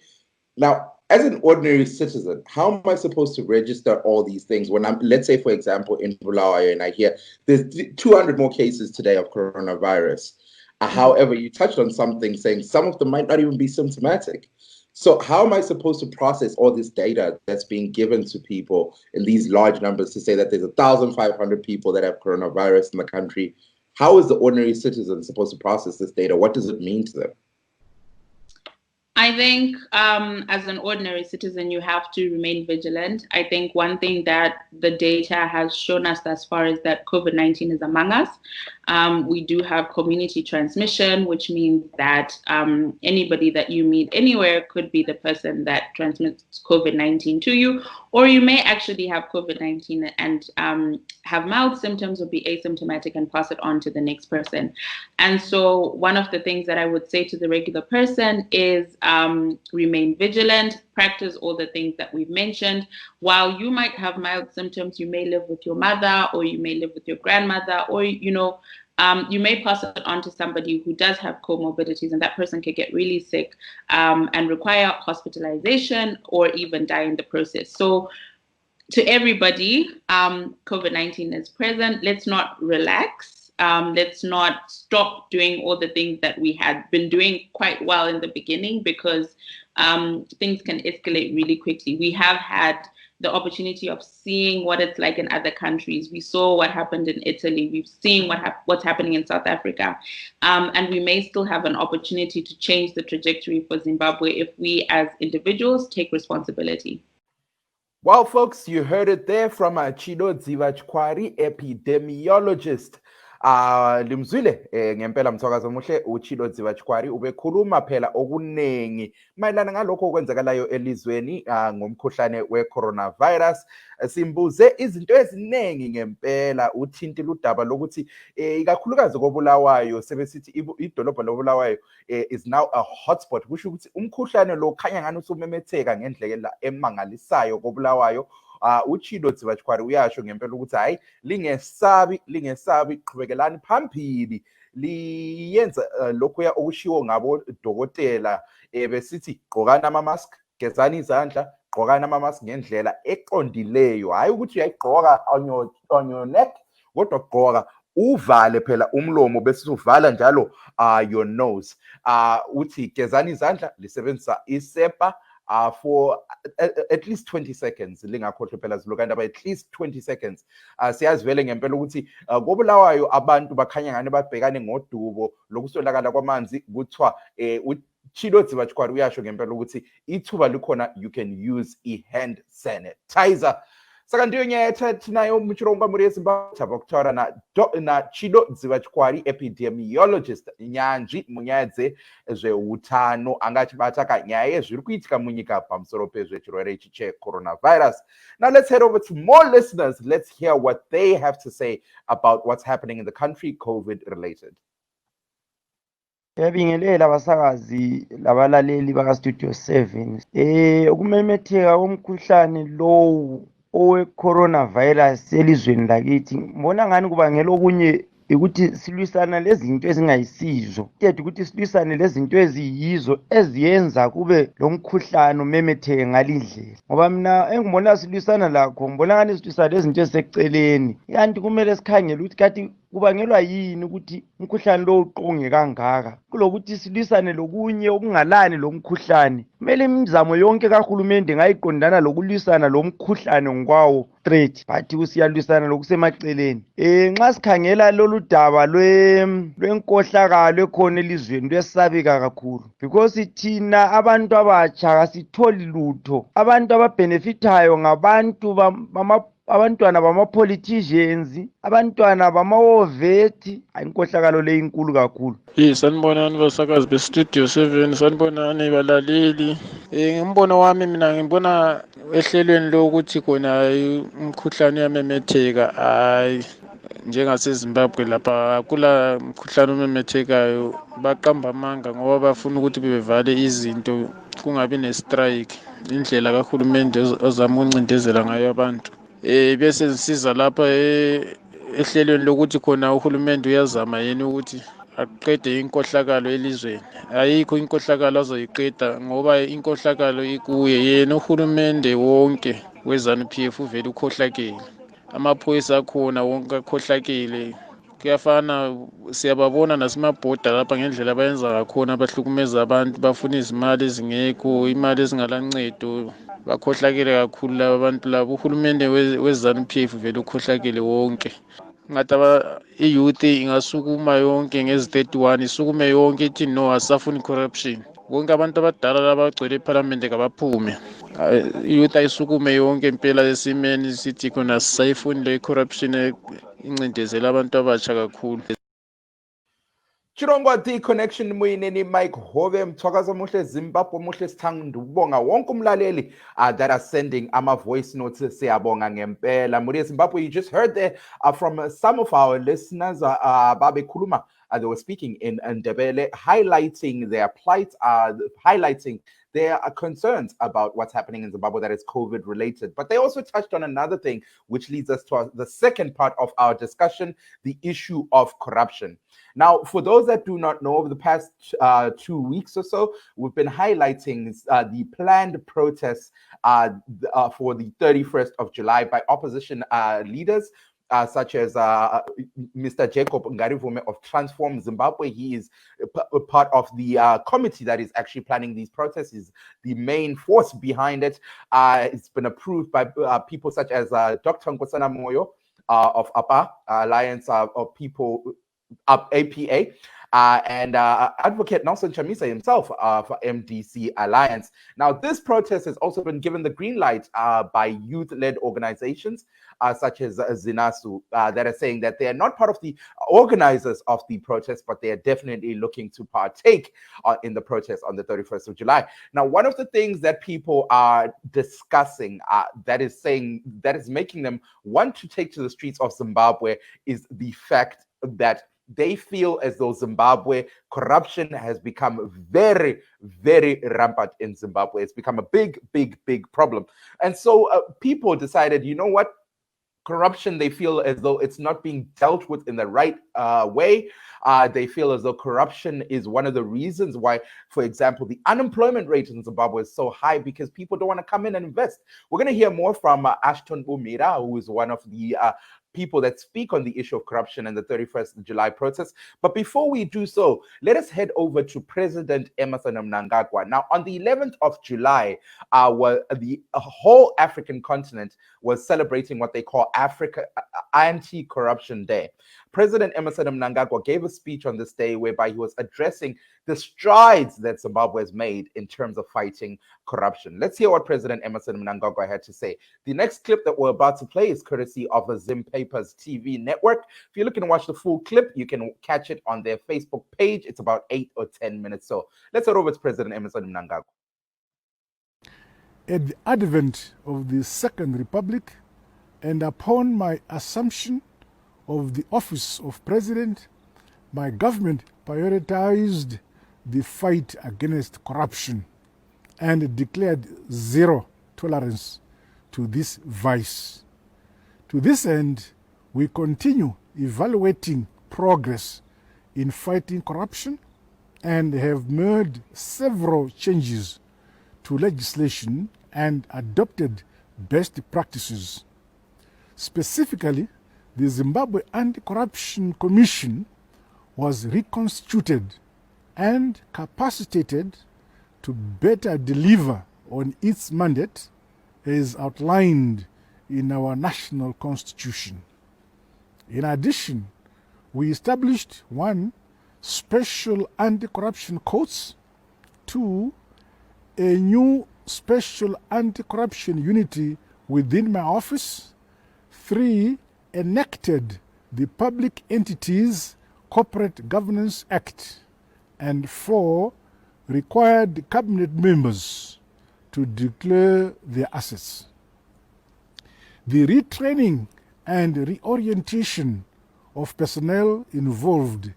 Speaker 1: Now, as an ordinary citizen, how am I supposed to register all these things when let's say, for example, in Bulawayo, and I hear there's 200 more cases today of coronavirus. However, you touched on something saying some of them might not even be symptomatic. So how am I supposed to process all this data that's being given to people in these large numbers to say that there's 1,500 people that have coronavirus in the country? How is the ordinary citizen supposed to process this data? What does it mean to them?
Speaker 4: I think as an ordinary citizen, you have to remain vigilant. I think one thing that the data has shown us thus far is that COVID-19 is among us. We do have community transmission, which means that anybody that you meet anywhere could be the person that transmits COVID-19 to you, or you may actually have COVID-19 and have mild symptoms or be asymptomatic and pass it on to the next person. And so one of the things that I would say to the regular person is remain vigilant, practice all the things that we've mentioned. While you might have mild symptoms, you may live with your mother, or you may live with your grandmother, or you may pass it on to somebody who does have comorbidities, and that person can get really sick and require hospitalization or even die in the process. So to everybody, COVID-19 is present. Let's not relax. Let's not stop doing all the things that we had been doing quite well in the beginning, because things can escalate really quickly. We have had the opportunity of seeing what it's like in other countries. We saw what happened in Italy. We've seen what's happening in South Africa. And we may still have an opportunity to change the trajectory for Zimbabwe if we as individuals take responsibility.
Speaker 1: Well, folks, you heard it there from Chido Dzivachkwari, epidemiologist. Limzwile ngempela mthwakazi omuhle uChido Dzivachkwari ubekhuluma phela okuningi mayelana ngalokho okwenzakalayo elizweni ngomkhuhlane we-coronavirus. Simbuze izinto eziningi ngempela, uthintile udaba lokuthi ikakhulukazi koBulawayo sebesithi idolobha loBulawayo is now a hotspot, kusho ukuthi umkhuhlane lo khanya ngani usumemetheka ngendlela emangalisayo koBulawayo. uChido Dzivachkwari uyasho ngempela ukuthi hayi lingesabi qhubelani phambili liyenza lokho okushiwo ngabo dokotela besithi gqokani ama-mask, gezani izandla, gqokani ama-mask ngendlela eqondileyo, hayi ukuthi uyayigqoka on your neck, kodwa gqoka uvale phela umlomo bese uvala njalo your nose. Uthi gezani izandla lisebenzisa isepa for at least 20 seconds. Lingakhohlwa phela zilokanda by at least 20 seconds. Siyazi vele ngempela ukuthi koBulawayo abantu bakhanya ngani babhekane ngodubo lokuswelakala kwamanzi, kuthiwa uChido Dzivachkwari uyasho ngempela ukuthi ithuba likhona, you can use i-hand sanitizer. Sakantiyo nyetha thinayo mchirongo muri eZimbabwe tabokutwara na Chido Dzivachkwari, epidemiologist, nyanji munyadze zveutano angachibata kanyaya zviri kuitika munyika pamusoro pezvechirwere ichi che-coronavirus. Now let's head over to more listeners. Let's hear what they have to say about what's happening in the country COVID related.
Speaker 5: Yabingelela abasakazi labalaleli baka Studio 7. Ukumemetheka komkhuhlane lowu owe-coronavirus elizweni lakithi ngibona ngani kubangela okunye ukuthi silwisana lezinto ezingayisizo, ukuthi silwisane lezinto eziyizo eziyenza kube lo mkhuhlane umemetheke ngalindlela. Ngoba mina engibona silwisana lakho ngibona ngani silwisana lezinto eziseceleni, kanti kumele sikhangele ukuthi kathi kubangelwa yini ukuthi umkhuhlane lo uqonge kangaka, kulokuthi silwisane lokunye okungalani lo mkhuhlane. Kumele imizamo yonke kahulumende ngayiqondana lokulwisana lo mkhuhlane ngwawo straight, but usiyalwisana lokusemaceleni. Nxa sikhangela lolu daba lwenkohlakalo ekhona elizweni lwesabeka kakhulu, because thina abantu abatsha asitholi lutho. Abantu ababenefitayo ngabantu abantwana bama-politicians, abantwana bama-oveti. Inkohlakalo le inkulu kakhulu.
Speaker 6: Sanibonani basakazi bestudio 7, sanibonani balaleli. Ngimbono wami mina ngibona ehlelweni lokuthi khona umkhuhlane uyamemetheka, hayi njengaseZimbabwe lapha kula mkhuhlane omemethekayo baqamba amanga ngoba bafuna ukuthi bevale izinto kungabi ne-strike, indlela kahulumende ozama ukuncindezela ngayo abantu. Bese sisiza lapha ehlelweni lokuthi khona uhulumende uyazama yena ukuthi aqede inkohlakalo elizweni. Ayikho inkohlakalo azoyiqeda ngoba inkohlakalo ikuye yena uhulumende wonke we-ZANU-PF uvele ukhohlakele. Amaphoyisa akhona wonke akhohlakele. Kuyafana, siyababona nasemabhoda lapha ngendlela bayenza ngakhona, bahlukumeza abantu, bafuna izimali ezingekho, imali ezingalancedo. Bakhohlakele kakhulu laba bantu labo. Uhulumende we-ZANU-PF vele ukhohlakele wonke. Ngathi i-youth ingasukuma yonke ngezi-31, isukume yonke ithi no, asafuni corruption. Bonke abantu abadala laba bagcwele eParliament kabaphume. I-youth ayisukume yonke impela esimeni sithi khona sisayifuni le corruption incindezela abantu abatsha kakhulu.
Speaker 1: Chirongo Connection muyineni Mike Hove mthwakazi omuhle Zimbabwe omuhle, sithanda ukubonga wonke umlaleli that are sending ama voice notes. Siyabonga ngempela muri Zimbabwe. You just heard there from some of our listeners babekhuluma they were speaking in Ndebele, highlighting their plight, highlighting their concerns about what's happening in Zimbabwe that is COVID related. But they also touched on another thing, which leads us to the second part of our discussion, the issue of corruption. Now, for those that do not know, over the past 2 weeks or so, we've been highlighting the planned protests for the 31st of July by opposition leaders, such as Mr. Jacob Ngarivume of Transform Zimbabwe. He is part of the committee that is actually planning these protests. He's the main force behind it. It's been approved by people such as Dr. Nkosana Moyo of APA, Alliance of People, APA, and Advocate Nelson Chamisa himself for MDC Alliance. Now, this protest has also been given the green light by youth-led organizations such as Zinasu that are saying that they are not part of the organizers of the protest, but they are definitely looking to partake in the protest on the 31st of July. Now, one of the things that people are discussing that is making them want to take to the streets of Zimbabwe is the fact that they feel as though Zimbabwe corruption has become very, very rampant in Zimbabwe. It's become a big, big, big problem. And so people decided, you know what? Corruption, they feel as though it's not being dealt with in the right way. They feel as though corruption is one of the reasons why, for example, the unemployment rate in Zimbabwe is so high, because people don't want to come in and invest. We're going to hear more from Ashton Bumira, who is one of the people that speak on the issue of corruption and the 31st of July protests. But before we do so, let us head over to President Emmerson Mnangagwa. Now, on the 11th of July, the whole African continent was celebrating what they call Africa Anti-Corruption Day. President Emmerson Mnangagwa gave a speech on this day whereby he was addressing the strides that Zimbabwe has made in terms of fighting corruption. Let's hear what President Emmerson Mnangagwa had to say. The next clip that we're about to play is courtesy of the Zim Papers TV network. If you're looking to watch the full clip, you can catch it on their Facebook page. It's about 8 or 10 minutes. So let's head over to President Emmerson Mnangagwa.
Speaker 7: At the advent of the Second Republic, and upon my assumption of the office of President, my government prioritized the fight against corruption and declared zero tolerance to this vice. To this end, we continue evaluating progress in fighting corruption and have made several changes to legislation and adopted best practices. Specifically, the Zimbabwe Anti-Corruption Commission was reconstituted and capacitated to better deliver on its mandate as outlined in our national constitution. In addition, we established 1, special anti-corruption courts, 2, a new special anti-corruption unity within my office, 3, enacted the Public Entities Corporate Governance Act, and 4, required cabinet members to declare their assets. The retraining and reorientation of personnel involved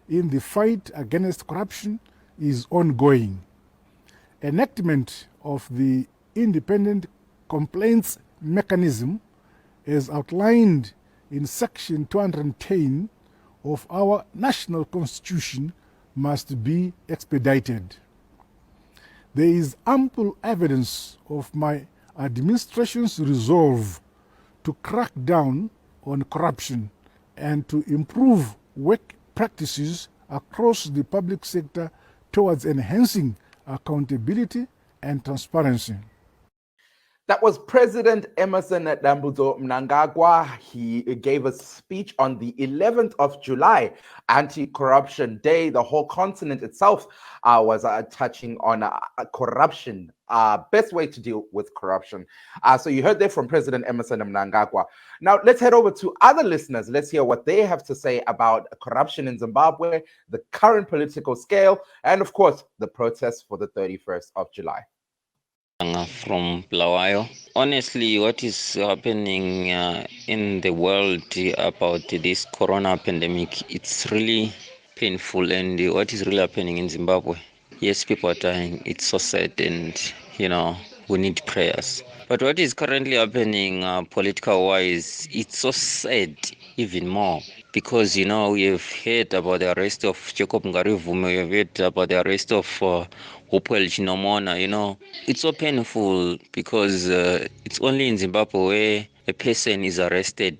Speaker 7: in the fight against corruption is ongoing. Enactment of the independent complaints mechanism as outlined in Section 210 of our national constitution must be expedited. There is ample evidence of my administration's resolve to crack down on corruption and to improve work practices across the public sector towards enhancing accountability and transparency.
Speaker 1: That was President Emmerson Dambudzo Mnangagwa. He gave a speech on the 11th of July, Anti-Corruption Day. The whole continent itself was touching on corruption, best way to deal with corruption. So you heard that from President Emmerson Mnangagwa. Now let's head over to other listeners. Let's hear what they have to say about corruption in Zimbabwe, the current political scale, and of course, the protests for the 31st of July.
Speaker 8: From Blawayo. Honestly, what is happening in the world about this corona pandemic, it's really painful, and what is really happening in Zimbabwe. Yes, people are dying. It's so sad, and we need prayers. But what is currently happening political-wise, it's so sad even more. Because, we have heard about the arrest of Jacob Ngarivume, we have heard about the arrest of Hopewell Chinomona, It's so painful because it's only in Zimbabwe where a person is arrested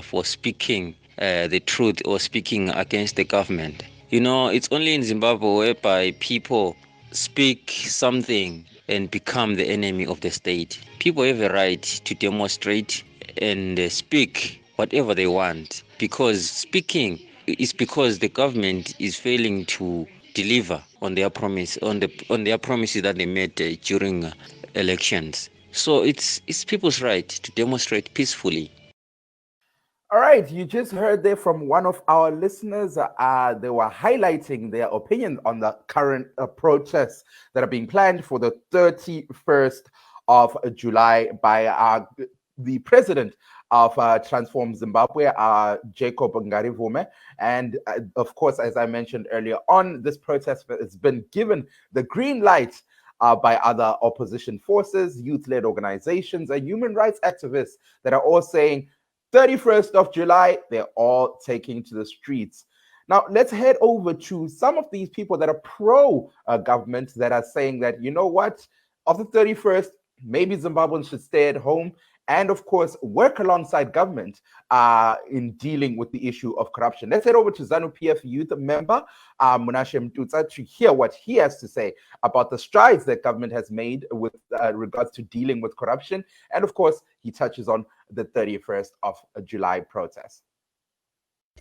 Speaker 8: for speaking the truth or speaking against the government. It's only in Zimbabwe whereby people speak something and become the enemy of the state. People have a right to demonstrate and speak whatever they want, because speaking is because the government is failing to deliver on their promises that they made during elections. So it's people's right to demonstrate peacefully.
Speaker 1: All right, you just heard there from one of our listeners. They were highlighting their opinion on the current protests that are being planned for the 31st of July by the president of Transform Zimbabwe, Jacob Ngarivume. And of course, as I mentioned earlier on, this protest has been given the green light by other opposition forces, youth-led organizations, and human rights activists that are all saying 31st of July, they're all taking to the streets. Now, let's head over to some of these people that are pro-government that are saying that, you know what, of the 31st, maybe Zimbabweans should stay at home and, of course, work alongside government in dealing with the issue of corruption. Let's head over to ZANU-PF youth member, Munashe Mtutsa, to hear what he has to say about the strides that government has made with regards to dealing with corruption. And, of course, he touches on the 31st of July protest.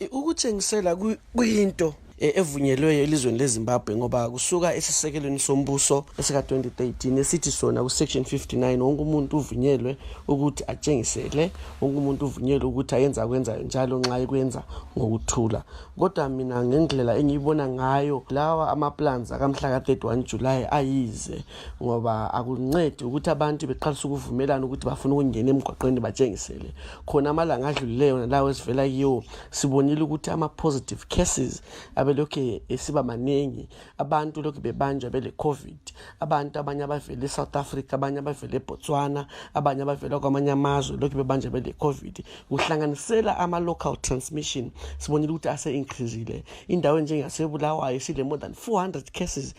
Speaker 9: Ukutshengisela kuyinto evunyelweyo elizweni leZimbabwe ngoba kusuka esisekelweni sombuso esika 2013 esithi sona ku section 59 wonke umuntu uvunyelwe ukuthi atshengisele, wonke umuntu uvunyelwe ukuthi ayenza njalo nxa ekwenza ngokuthula. Kodwa mina ngendlela engiyibona ngayo lawa ama-plans akamhla ka 31 July ayize ngoba akuncedi ukuthi abantu beqalisa ukuvumelana ukuthi bafuna ukungena emgwaqweni batshengisele. Khona amalanga adlulileyo nalawo esivela kiyo sibonile ukuthi ama-positive cases abelokhe esiba maningi, abantu lokhu bebanjwa bele COVID, abantu abanye abavela eSouth Africa, abanye abavela eBotswana, abanye abavela kwamanye amazwe lokhu bebanjwa bele COVID. Kuhlanganisela ama-local transmission sibonile ukuthi ase-increasile. Indawo njengasebulawayo sile more than 400 cases.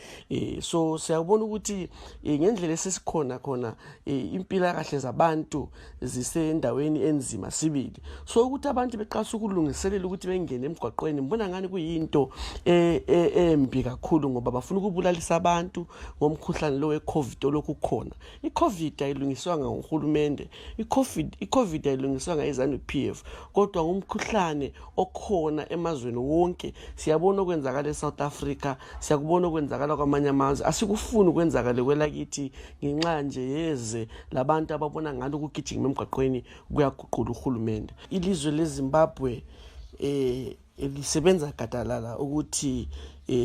Speaker 9: So siyabona ukuthi ngendlela esesikhona khona impilakahle zabantu zisendaweni enzima sibili. So ukuthi abantu beqalisa ukulungiselela ukuthi bengene emgwaqweni, mbona ngani kuyinto embi kakhulu ngoba bafuna ukubulalisa abantu ngomkhuhlane lo we-COVID olokhu khona. I-COVID ayilungiswanga nguhulumende, i-COVID ayilungiswanga iZANU-PF, kodwa ngumkhuhlane okhona emazweni wonke. Siyabona okwenzakala eSouth Africa, siyakubona okwenzakala kwamanye amazwe. Asikufuni ukwenzakala kwelakithi ngenxa nje yeze labantu ababona ngalo ukugijima emgwaqweni kuyaguqula uhulumende. Ilizwe leZimbabwe lisebenza gadalala ukuthi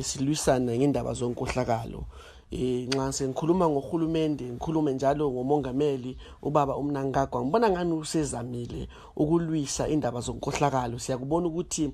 Speaker 9: silwisane ngendaba zonkohlakalo. Nxa sengikhuluma ngohulumende ngikhulume njalo ngomongameli ubaba uMnangagwa, ngibona ngani usezamile ukulwisa indaba zonkohlakalo. Siyakubona ukuthi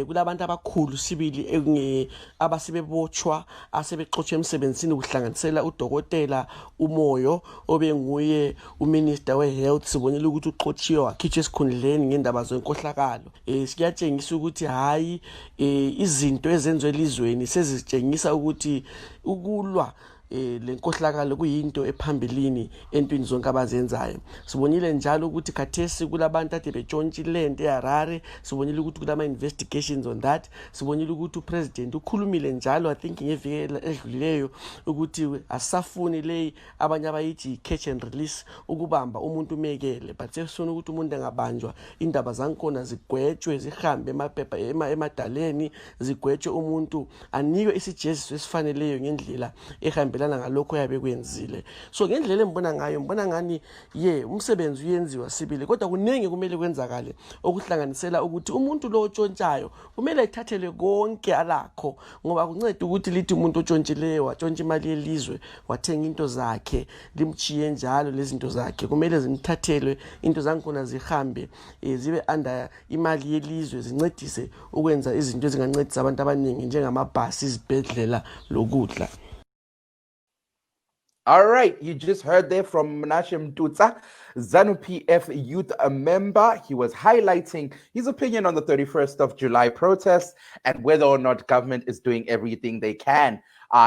Speaker 9: kulabantu abakhulu sibili abasebebotshwa asebexotshwe emsebenzini kuhlanganisela udokotela Umoyo obenguye uminister wehealth. Sibonile ukuthi uxotshiwe wakhitshwa esikhundleni ngendaba zonkohlakalo. Siyatshengisa ukuthi hayi izinto ezenziwe elizweni sezitshengisa ukuthi ukulwa lenkohlakalo kuyinto ephambilini entweni zonke abazenzayo. Sibonile njalo ukuthi khathesi kulabantu ade betshontshe into eHarare. Sibonile ukuthi kulama investigations on that. Sibonile ukuthi upresident ukhulumile njalo I think ngeviki edlulileyo ukuthi asafuni le abanye abayithi catch and release, ukubamba umuntu umekele, but sesifuna ukuthi umuntu engabanjwa indaba zankona zigwetshwe zihambe emaphepha emadaleni, zigwetshwe umuntu anikwe isijeziso esifaneleyo ngendlela ehambe okuhambelana ngalokho yabe kwenzile. So ngendlela engibona ngayo ngibona ngani umsebenzi uyenziwa sibili kodwa kuningi kumele kwenzakale okuhlanganisela ukuthi umuntu lo otshontshayo kumele ethathelwe konke alakho ngoba kunceda ukuthi lithi umuntu otshontshileyo watshontsha imali yelizwe wathenga into zakhe limchiye njalo lezinto zakhe kumele zimthathelwe into zankhona zihambe zibe under imali yelizwe zincedise ukwenza izinto ezingancedisa abantu abaningi njengamabhasi izibhedlela lokudla.
Speaker 1: All right, you just heard there from Menashe Mtutsa, ZANU-PF youth member. He was highlighting his opinion on the 31st of July protests and whether or not government is doing everything they can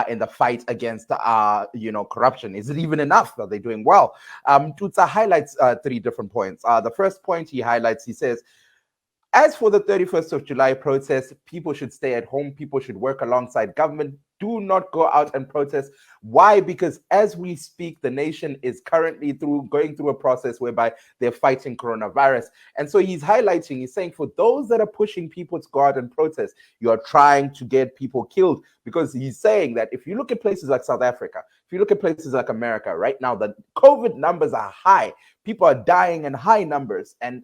Speaker 1: in the fight against, corruption. Is it even enough? Are they doing well? Mtutsa highlights three different points. The first point he highlights, he says, as for the 31st of July protests, people should stay at home. People should work alongside government. Do not go out and protest. Why? Because as we speak, the nation is currently going through a process whereby they're fighting coronavirus. And so he's saying for those that are pushing people to go out and protest, you are trying to get people killed. Because he's saying that if you look at places like South Africa, if you look at places like America, right now, the COVID numbers are high. People are dying in high numbers. And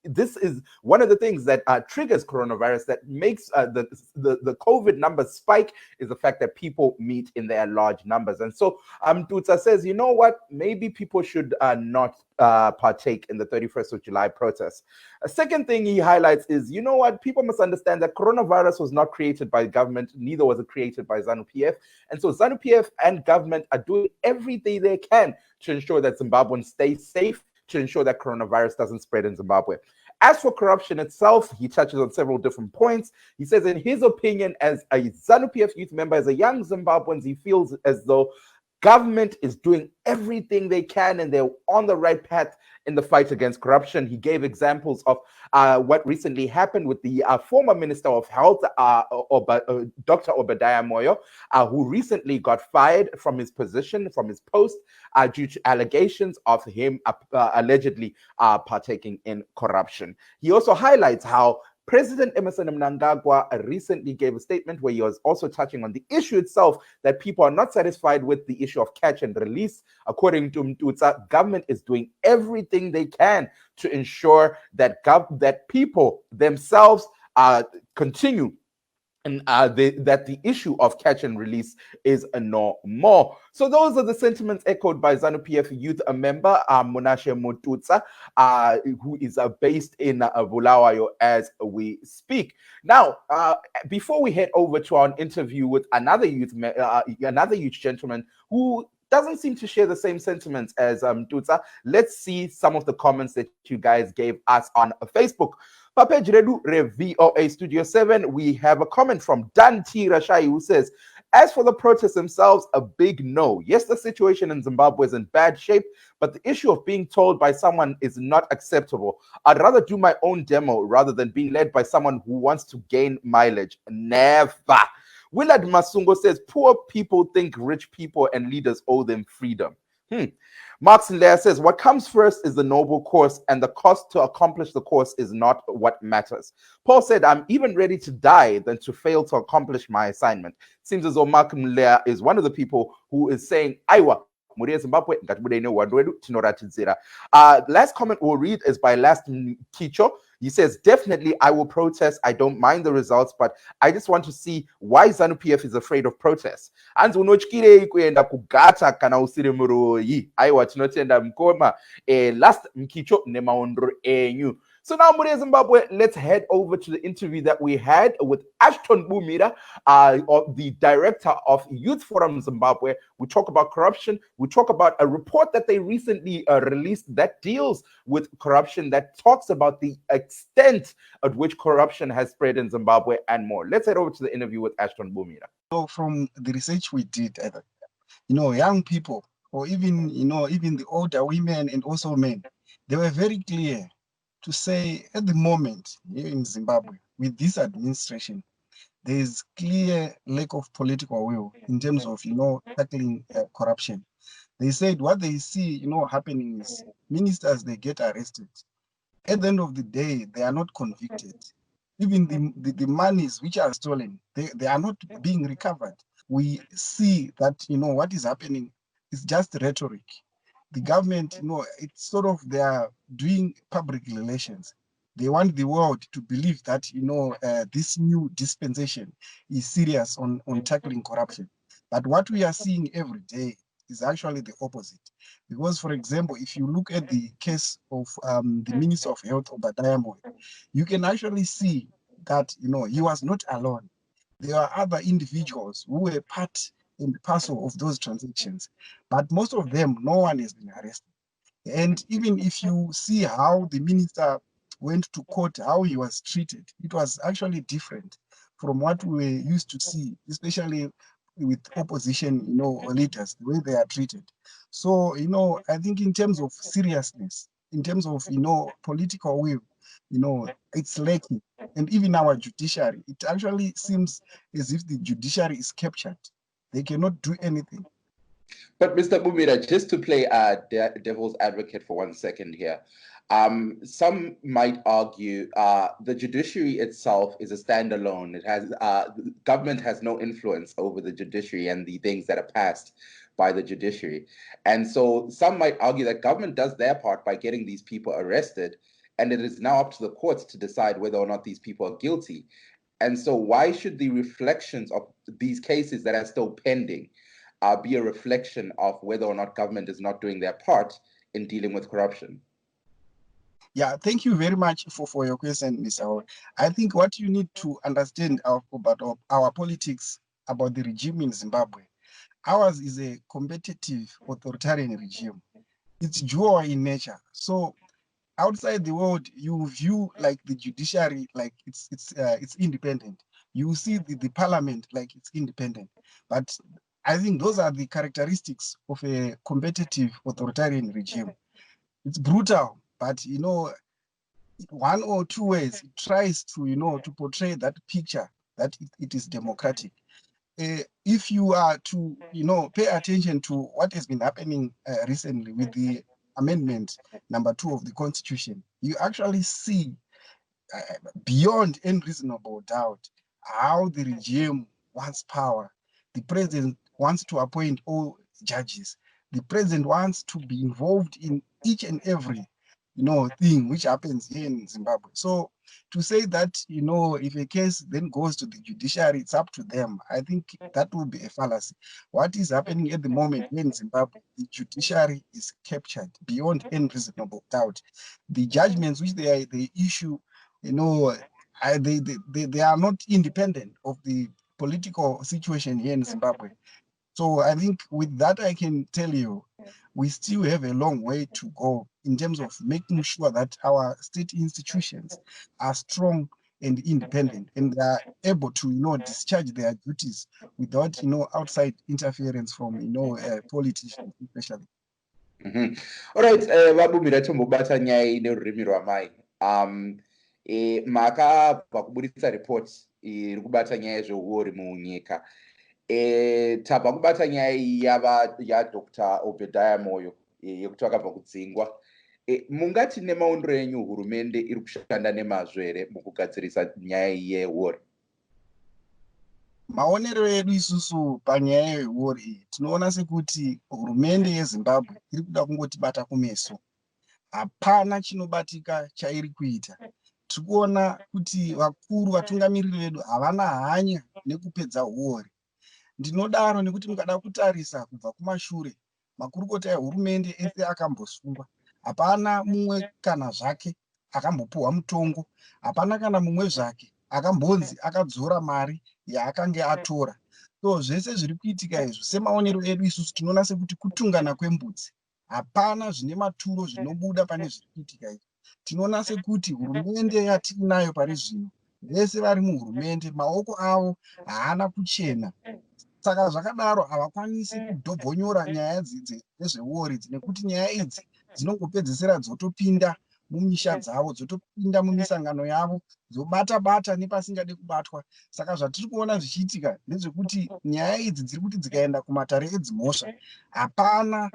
Speaker 1: this is one of the things that triggers coronavirus, that makes the COVID numbers spike, is the fact that people meet in their large numbers. And so Mtutsa says, you know what, maybe people should not partake in the 31st of July protests. A second thing he highlights is, you know what, people must understand that coronavirus was not created by government, neither was it created by ZANU-PF. And so ZANU-PF and government are doing everything they can to ensure that Zimbabweans stay safe, to ensure that coronavirus doesn't spread in Zimbabwe. As for corruption itself, he touches on several different points. He says, in his opinion, as a ZANU-PF youth member, as a young Zimbabwean, he feels as though government is doing everything they can and they're on the right path in the fight against corruption. He gave examples of what recently happened with the former Minister of Health, Dr. Obadiah Moyo, who recently got fired from his position, from his post, due to allegations of him allegedly partaking in corruption. He also highlights how President Emerson Mnangagwa recently gave a statement where he was also touching on the issue itself, that people are not satisfied with the issue of catch and release. According to Mtutsa, government is doing everything they can to ensure that that people themselves continue and that the issue of catch and release is no more. So those are the sentiments echoed by ZANU-PF youth member Menashe Mtutsa, who is based in Bulawayo as we speak. Now, before we head over to our interview with another youth gentleman who doesn't seem to share the same sentiments as Mtutsa, let's see some of the comments that you guys gave us on Facebook. Pape Jiredu VOA Studio 7, we have a comment from Dan T. Rashai, who says, as for the protests themselves, a big no. Yes, the situation in Zimbabwe is in bad shape, but the issue of being told by someone is not acceptable. I'd rather do my own demo rather than being led by someone who wants to gain mileage. Never. Willard Masungo says, poor people think rich people and leaders owe them freedom. Marx Lair says, what comes first is the noble course, and the cost to accomplish the course is not what matters. Paul said, I'm even ready to die than to fail to accomplish my assignment. Seems as though Malcolm Lair is one of the people who is saying, Aiwa, last comment we'll read is by Last Kicho. He says, definitely I will protest. I don't mind the results, but I just want to see why ZANU-PF is afraid of protests. Last Mkicho nemaondro enyu. So now, Mure Zimbabwe, let's head over to the interview that we had with Ashton Bumira, the director of Youth Forum Zimbabwe. We talk about corruption. We talk about a report that they recently released that deals with corruption, that talks about the extent at which corruption has spread in Zimbabwe and more. Let's head over to the interview with Ashton Bumira.
Speaker 10: So from the research we did, young people, or even, even the older women and also men, they were very clear to say at the moment here in Zimbabwe, with this administration, there is clear lack of political will in terms of, tackling corruption. They said what they see, happening is ministers, they get arrested. At the end of the day, they are not convicted. Even the monies which are stolen, they are not being recovered. we see that, what is happening is just rhetoric. The government, it's sort of, they are doing public relations. They want the world to believe that, this new dispensation is serious on tackling corruption. But what we are seeing every day is actually the opposite. Because, for example, if you look at the case of the Minister of Health, Obadiah Moyo, you can actually see that, he was not alone. There are other individuals who were part and parcel of those transactions. But most of them, no one has been arrested. And even if you see how the minister went to court, how he was treated, it was actually different from what we were used to see, especially with opposition, leaders, the way they are treated. So, I think in terms of seriousness, in terms of, political will, it's lacking. And even our judiciary, it actually seems as if the judiciary is captured. They cannot do anything.
Speaker 1: But Mr. Bumira, just to play devil's advocate for 1 second here, some might argue the judiciary itself is a standalone. It has government has no influence over the judiciary and the things that are passed by the judiciary. And so some might argue that government does their part by getting these people arrested, and it is now up to the courts to decide whether or not these people are guilty. And so why should the reflections of these cases that are still pending be a reflection of whether or not government is not doing their part in dealing with corruption?
Speaker 10: Yeah, thank you very much for your question, Ms. Hove. I think what you need to understand about our politics, about the regime in Zimbabwe, ours is a competitive authoritarian regime. It's dual in nature. So outside the world, you view like the judiciary like it's independent. You see the parliament like it's independent. But I think those are the characteristics of a competitive authoritarian regime. It's brutal, but one or two ways it tries to to portray that picture that it is democratic. If you are to pay attention to what has been happening recently with the amendment number 2 of the Constitution, you actually see beyond any reasonable doubt how the regime wants power. The president wants to appoint all judges. The president wants to be involved in each and every thing which happens here in Zimbabwe. So to say that if a case then goes to the judiciary, it's up to them, I think that will be a fallacy. What is happening at the moment here in Zimbabwe, the judiciary is captured beyond any reasonable doubt. The judgments which they issue, they are not independent of the political situation here in Zimbabwe. So I think with that, I can tell you, we still have a long way to go in terms of making sure that our state institutions are strong and independent, and they are able to, discharge their duties without, outside interference from, politicians, especially.
Speaker 1: All right, vabumira tombobata nyaya nerurimi rwamai. Makabva kubudisa report iri kubata nyaya zvehuori munyika. Tabva kubata nyaya yaDr. Obadiah Moyo yekuti akabva kudzingwa. Mungati nemaondero enyu hurumende iri kushanda nemazvo here mukugadzirisa nyaya yehuori?
Speaker 10: Maonero edu isusu panyaya yehuori iyi tinoona sekuti hurumende yeZimbabwe iri kuda kungotibata kumeso. Hapana chinobatika chairi kuita. Tiri kuona kuti vakuru, vatungamiriri vedu havana hanya nekupedza huori. Ndinodaro nekuti mukada kutarisa kubva kumashure, makurukota ehurumende ese akambosungwa. Hapana mumwe kana zvake akambopuhwa mutongo. Hapana kana mumwe zvake akambonzi akadzora mari yaakanga atora. So zvese zviri kuitika izvo, semaonero edu isusu tinoona sekuti kutungana kwembudzi. Hapana zvine maturo zvinobuda pane zviri kuitika izvi. Tinoona sekuti hurumende yatinayo pari zvino, vese vari muhurumende maoko avo haana kuchena. Saka zvakadaro havakwanisi kudhobhonyora nyaya dzezveuori idzi, nekuti nyaya idzi dzinongopedzesera dzotopinda mumisha dzavo, dzotopinda mumisangano yavo, dzobata-bata nepasingade kubatwa. Saka zvatiri kuona zvichiitika ndezvekuti nyaya idzi dziri kuti dzikaenda kumatare edzimhosva, hapana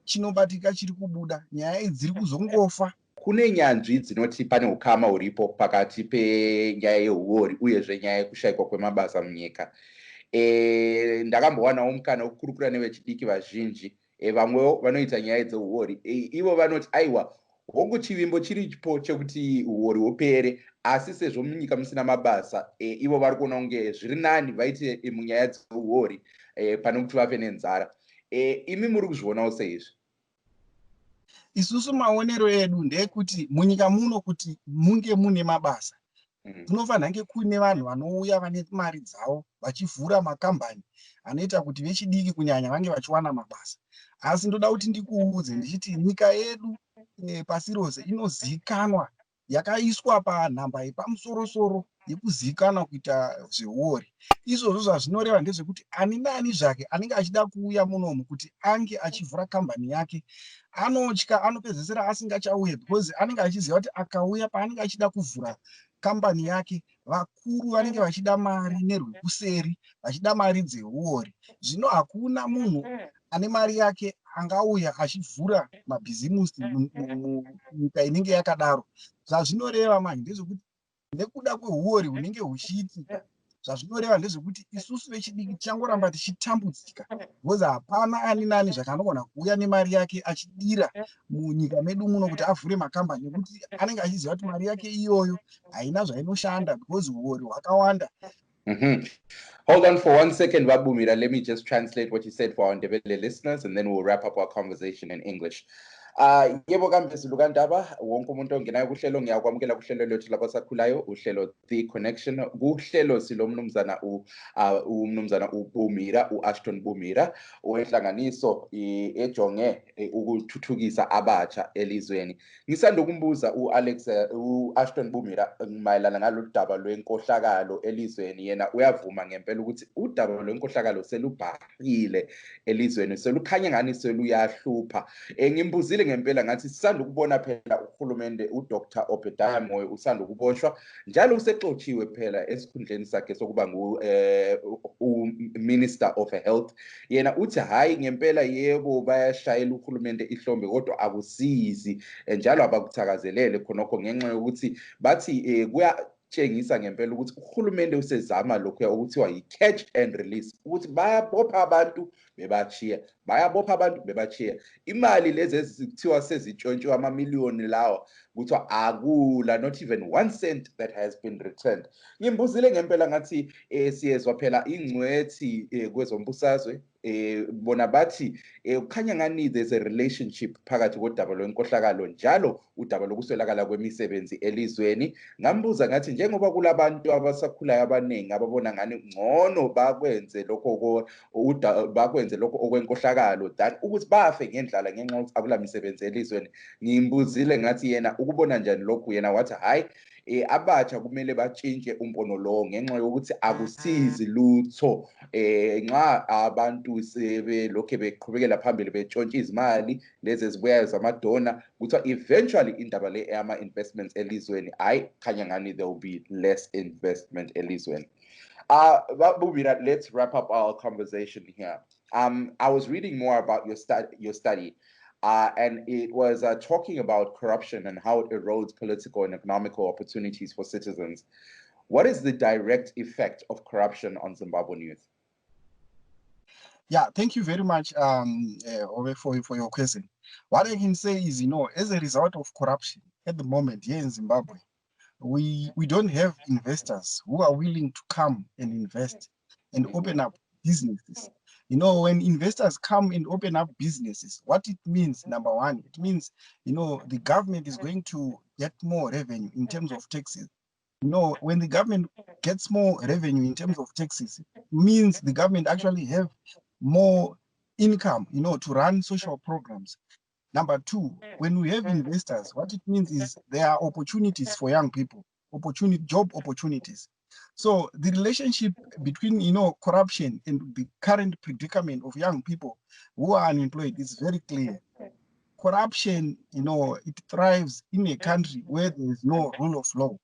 Speaker 10: chinobatika chiri kubuda. Nyaya idzi dziri kuzongofa.
Speaker 1: Kune nyanzvi dzinoti pane ukama huripo pakati penyaya yehuori uyezve nyaya yekushayikwa kwemabasa munyika. ndakambowana umkana wokukurukura nevechidiki vazhinji vamwewo vanoita nyaya dzeuori ivo vanoti aiwa hongu chivimbo chiripo chekuti uori hupere, asi sezvo munyika musina mabasa ivo vari kuona kunge zviri nani vaite munyaya dzeuori pane kuti vafe nenzara. Imi muri kuzvionawo seizvi?
Speaker 10: Isusu maonero edu ndeyekuti munyika muno kuti munge mune mabasa kunofanira kunge kune vanhu vanouya vane mari dzavo vachivhura makambani anoita kuti vechidiki kunyanya vange vachiwana mabasa. Asi ndoda kuti ndikuudze ndichiti nyika yedu pasi rose inozikanwa, yakaiswa panhamba yepamusoro-soro yekuzikanwa kuita zveuori. Izvozvo zvazvinoreva ndezvekuti ani nani zvake anenge achida kuuya munomu kuti ange achivhura kambani yake anotya, anopedzesera asingachauye because anenge achiziva kuti akauya paanenge achida kuvhura kambani yake vakuru vanenge vachida mari nerwekuseri, vachida mari dzeuori. Zvino hakuna munhu ane mari yake angauya achivhura mabhizimusi munyika inenge yakadaro. Zvazvinoreva manje ndezvekuti nekuda kweuori hunenge huchiitika, zvazvinoreva ndezvekuti isusu vechidiki tichangoramba tichitambudzika because hapana ani nani zvake anogona kuuya nemari yake achidira munyika medu muno kuti avhure makambani, nekuti anenge achiziva kuti mari yake iyoyo haina zvainoshanda because uori hwakawanda.
Speaker 1: Hold on for 1 second, Babumira. Let me just translate what you said for our Ndebele listeners, and then we'll wrap up our conversation in English. Yebo kaMphezulu kaNdaba, wonke umuntu ongenayo kuhlelo ngiyakwamukela kuhlelo lethu labasakhulayo, uhlelo The Connection. Kuhlelo silomnumzana umnumzana uBumira, uAshton Bumira, owenhlanganiso ejonge ukuthuthukisa abatsha elizweni. Ngisanda ukumbuza uAshton Bumira mayelana ngalolu daba lwenkohlakalo elizweni. Yena uyavuma ngempela ukuthi udaba lwenkohlakalo selubhahile elizweni, selukhanya ngani seluyahlupha. Ngimbuzile ngempela ngathi sisanda ukubona phela uhulumende uDr Obadiah Moyo usanda ukuboshwa njalo usexotshiwe phela esikhundleni sakhe sokuba Minister of Health. Yena uthi hayi ngempela yebo bayashayela uhulumende ihlombe kodwa akusizi njalo abakuthakazelele khonokho ngenxa yokuthi bathi kuyatshengisa ngempela ukuthi uhulumende usezama lokhu okuthiwa yi-catch and release, ukuthi bayabopha abantu bebachiya, bayabopha abantu bebachiya. Imali lezi ezithiwa sezitshontshiwe amamiliyoni lawa kuthiwa akula, not even 1 cent that has been returned. Ngimbuzile ngempela ngathi siyezwa phela ingcwethi kwezombusazwe bona bathi kukhanya ngani there's a relationship phakathi kodaba lwenkohlakalo njalo udaba lokuswelakala kwemisebenzi elizweni. Ngambuza ngathi njengoba kulabantu abasakhulayo abaningi ababona ngani ngcono bakwenze lokho okwenkohlakalo than ukuthi bafe ngendlala ngenxa yokuthi akula misebenzi elizweni. Ngimbuzile ngathi yena ukubona njani lokhu, yena wathi hayi abatsha kumele batshintshe umbono lo ngenxa yokuthi akusizi lutho nxa abantu sebelokhe beqhubekela phambili betshontsha izimali lezi ezibuyayo zamadona, kuthiwa eventually indaba le ama-investments elizweni hayi khanya ngani there will be less investment elizweni. Bubira, let's wrap up our conversation here. I was reading more about your study, and it was talking about corruption and how it erodes political and economical opportunities for citizens. What is the direct effect of corruption on Zimbabwean youth?
Speaker 10: Yeah, thank you very much, Hove, for your question. What I can say is, as a result of corruption at the moment here in Zimbabwe, we don't have investors who are willing to come and invest and open up businesses. When investors come and open up businesses, what it means, number one, it means, the government is going to get more revenue in terms of taxes. When the government gets more revenue in terms of taxes, it means the government actually have more income, to run social programs. Number two, when we have investors, what it means is there are opportunities for young people, job opportunities. So the relationship between, corruption and the current predicament of young people who are unemployed is very clear. Corruption, it thrives in a country where there is no rule of law.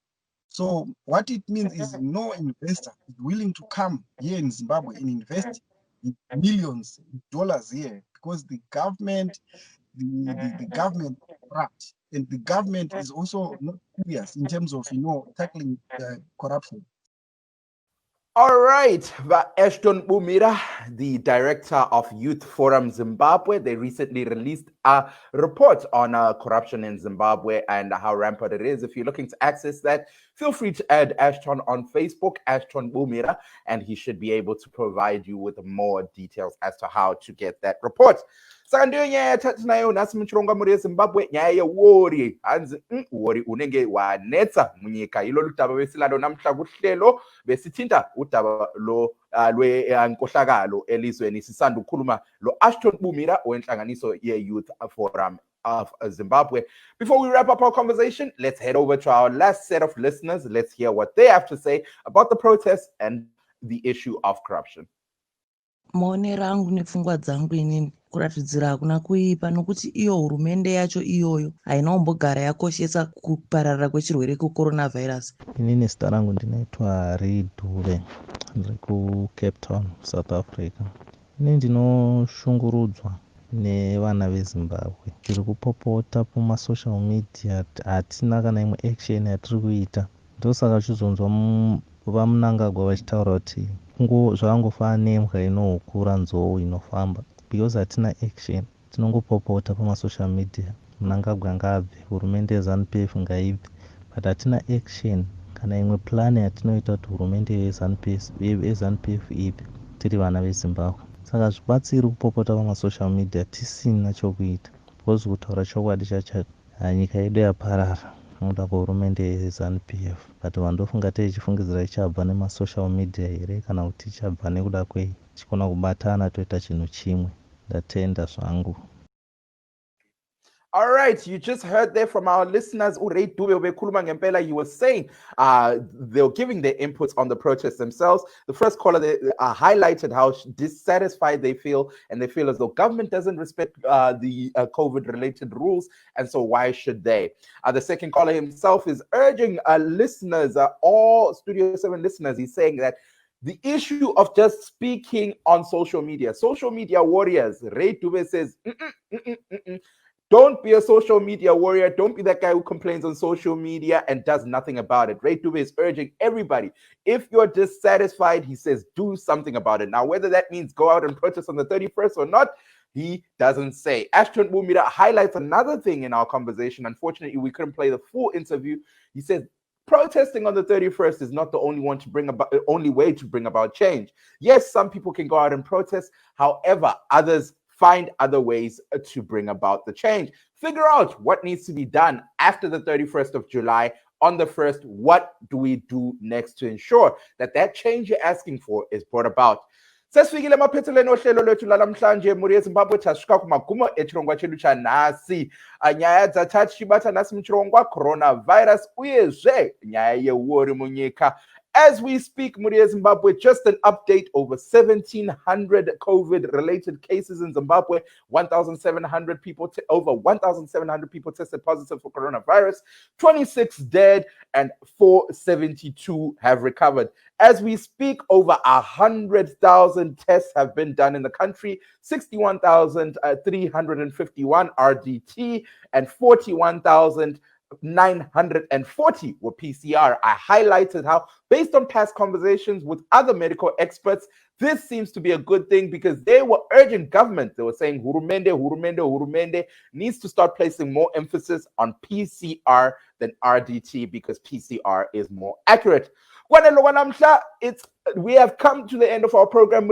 Speaker 10: So what it means is no investor is willing to come here in Zimbabwe and invest millions of dollars here because the government, the government corrupt, and the government is also not serious in terms of tackling corruption.
Speaker 1: All right, Ashton Bumira, the director of Youth Forum Zimbabwe, they recently released a report on corruption in Zimbabwe and how rampant it is. If you're looking to access that, feel free to add Ashton on Facebook, Ashton Bumira, and he should be able to provide you with more details as to how to get that report. Saka ndiyo nyaya yatatu nayo nasi muchirongwa muri yezimbabwe nyaya yewori hanzi wori unenge wanetsa munyika ilolu daba besilalo namhla kuhlelo besithinta udaba lo lwenkohlakalo elizweni sisanda ukukhuluma lo Ashton Bumira wenhlanganiso ye-Youth Forum of Zimbabwe. Before we wrap up our conversation, let's head over to our last set of listeners. Let's hear what they have to say about the protests and the issue of corruption.
Speaker 11: Maonero angu nepfungwa dzangu inini kuratidzira hakuna kuipa nokuti iyo hurumende yacho iyoyo haina kumbogara yakoshesa kupararira kwechirwere kecoronavirus.
Speaker 12: Inini zita rangu ndinoitwa Ridhuve ndiri kuCape Town, South Africa. Inini ndinoshungurudzwa nevana veZimbabwe. Tiri kupopota pamasocial media, hatina kana imwe action yatiri kuita. Ndosaka uchizonzwa vamunangagwa vachitaura kuti zvakangofanana nemhwa inohukura nzou inofamba, because hatina action. Tinongopopota pamasocial media, munangagwa ngabve, hurumende yeZANU-PF ngaibve, but hatina action kana imwe plan yatinoita kuti hurumende yeZANU-PF ibve tiri vana veZimbabwe. Saka zvibatsiri kupopota pamasocial media tisina chokuita, because kutaura chokwadi chacho nyika yedu yaparara nokuda kwehurumende yeZANU-PF. But vandofunga tichifungidzira ichabva nemasocial media here kana kuti ichabva nekuda kwei tichikona kubatana toita chinhu chimwe. Ndatenda zvangu.
Speaker 1: All right, you just heard there from our listeners. He was saying they're giving their inputs on the protests themselves. The first caller they highlighted how dissatisfied they feel, and they feel as though government doesn't respect the COVID-related rules, and so why should they? The second caller himself is urging listeners, all Studio 7 listeners, he's saying that the issue of just speaking on social media warriors, Ray Dube says, don't be a social media warrior. Don't be that guy who complains on social media and does nothing about it. Ray Dube is urging everybody, if you're dissatisfied, he says, do something about it. Now, whether that means go out and protest on the 31st or not, he doesn't say. Ashton Bumira highlights another thing in our conversation. Unfortunately, we couldn't play the full interview. He says, protesting on the 31st is not the only way to bring about change. Yes, some people can go out and protest. However, others find other ways to bring about the change. Figure out what needs to be done after the 31st of July. On the 1st, what do we do next to ensure that that change you're asking for is brought about? Sesifikile emaphethelweni ohlelo lwethu lalamhlanje muri yeZimbabwe tasvika kumagumo echirongwa chedu chanhasi. Nyaya dzatatu chibata nhasi muchirongwa coronavirus uyezve nyaya yewori munyika. As we speak, Muria Zimbabwe, just an update, over 1,700 COVID-related cases in Zimbabwe, 1,700 people, over 1,700 people tested positive for coronavirus, 26 dead, and 472 have recovered. As we speak, over 100,000 tests have been done in the country, 61,351 RDT, and 41,940 were PCR. I highlighted how, based on past conversations with other medical experts, this seems to be a good thing because they were urging government. They were saying Hurumende needs to start placing more emphasis on PCR than RDT because PCR is more accurate. We have come to the end of our program.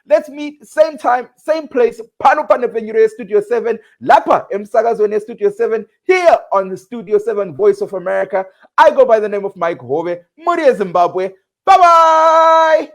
Speaker 1: Let's meet same time, same place, Panopanevenure Studio 7, Lapa Msagazone Studio 7, here on the Studio 7 Voice of America. I go by the name of Mike Hove, Muria Zimbabwe. Bye-bye!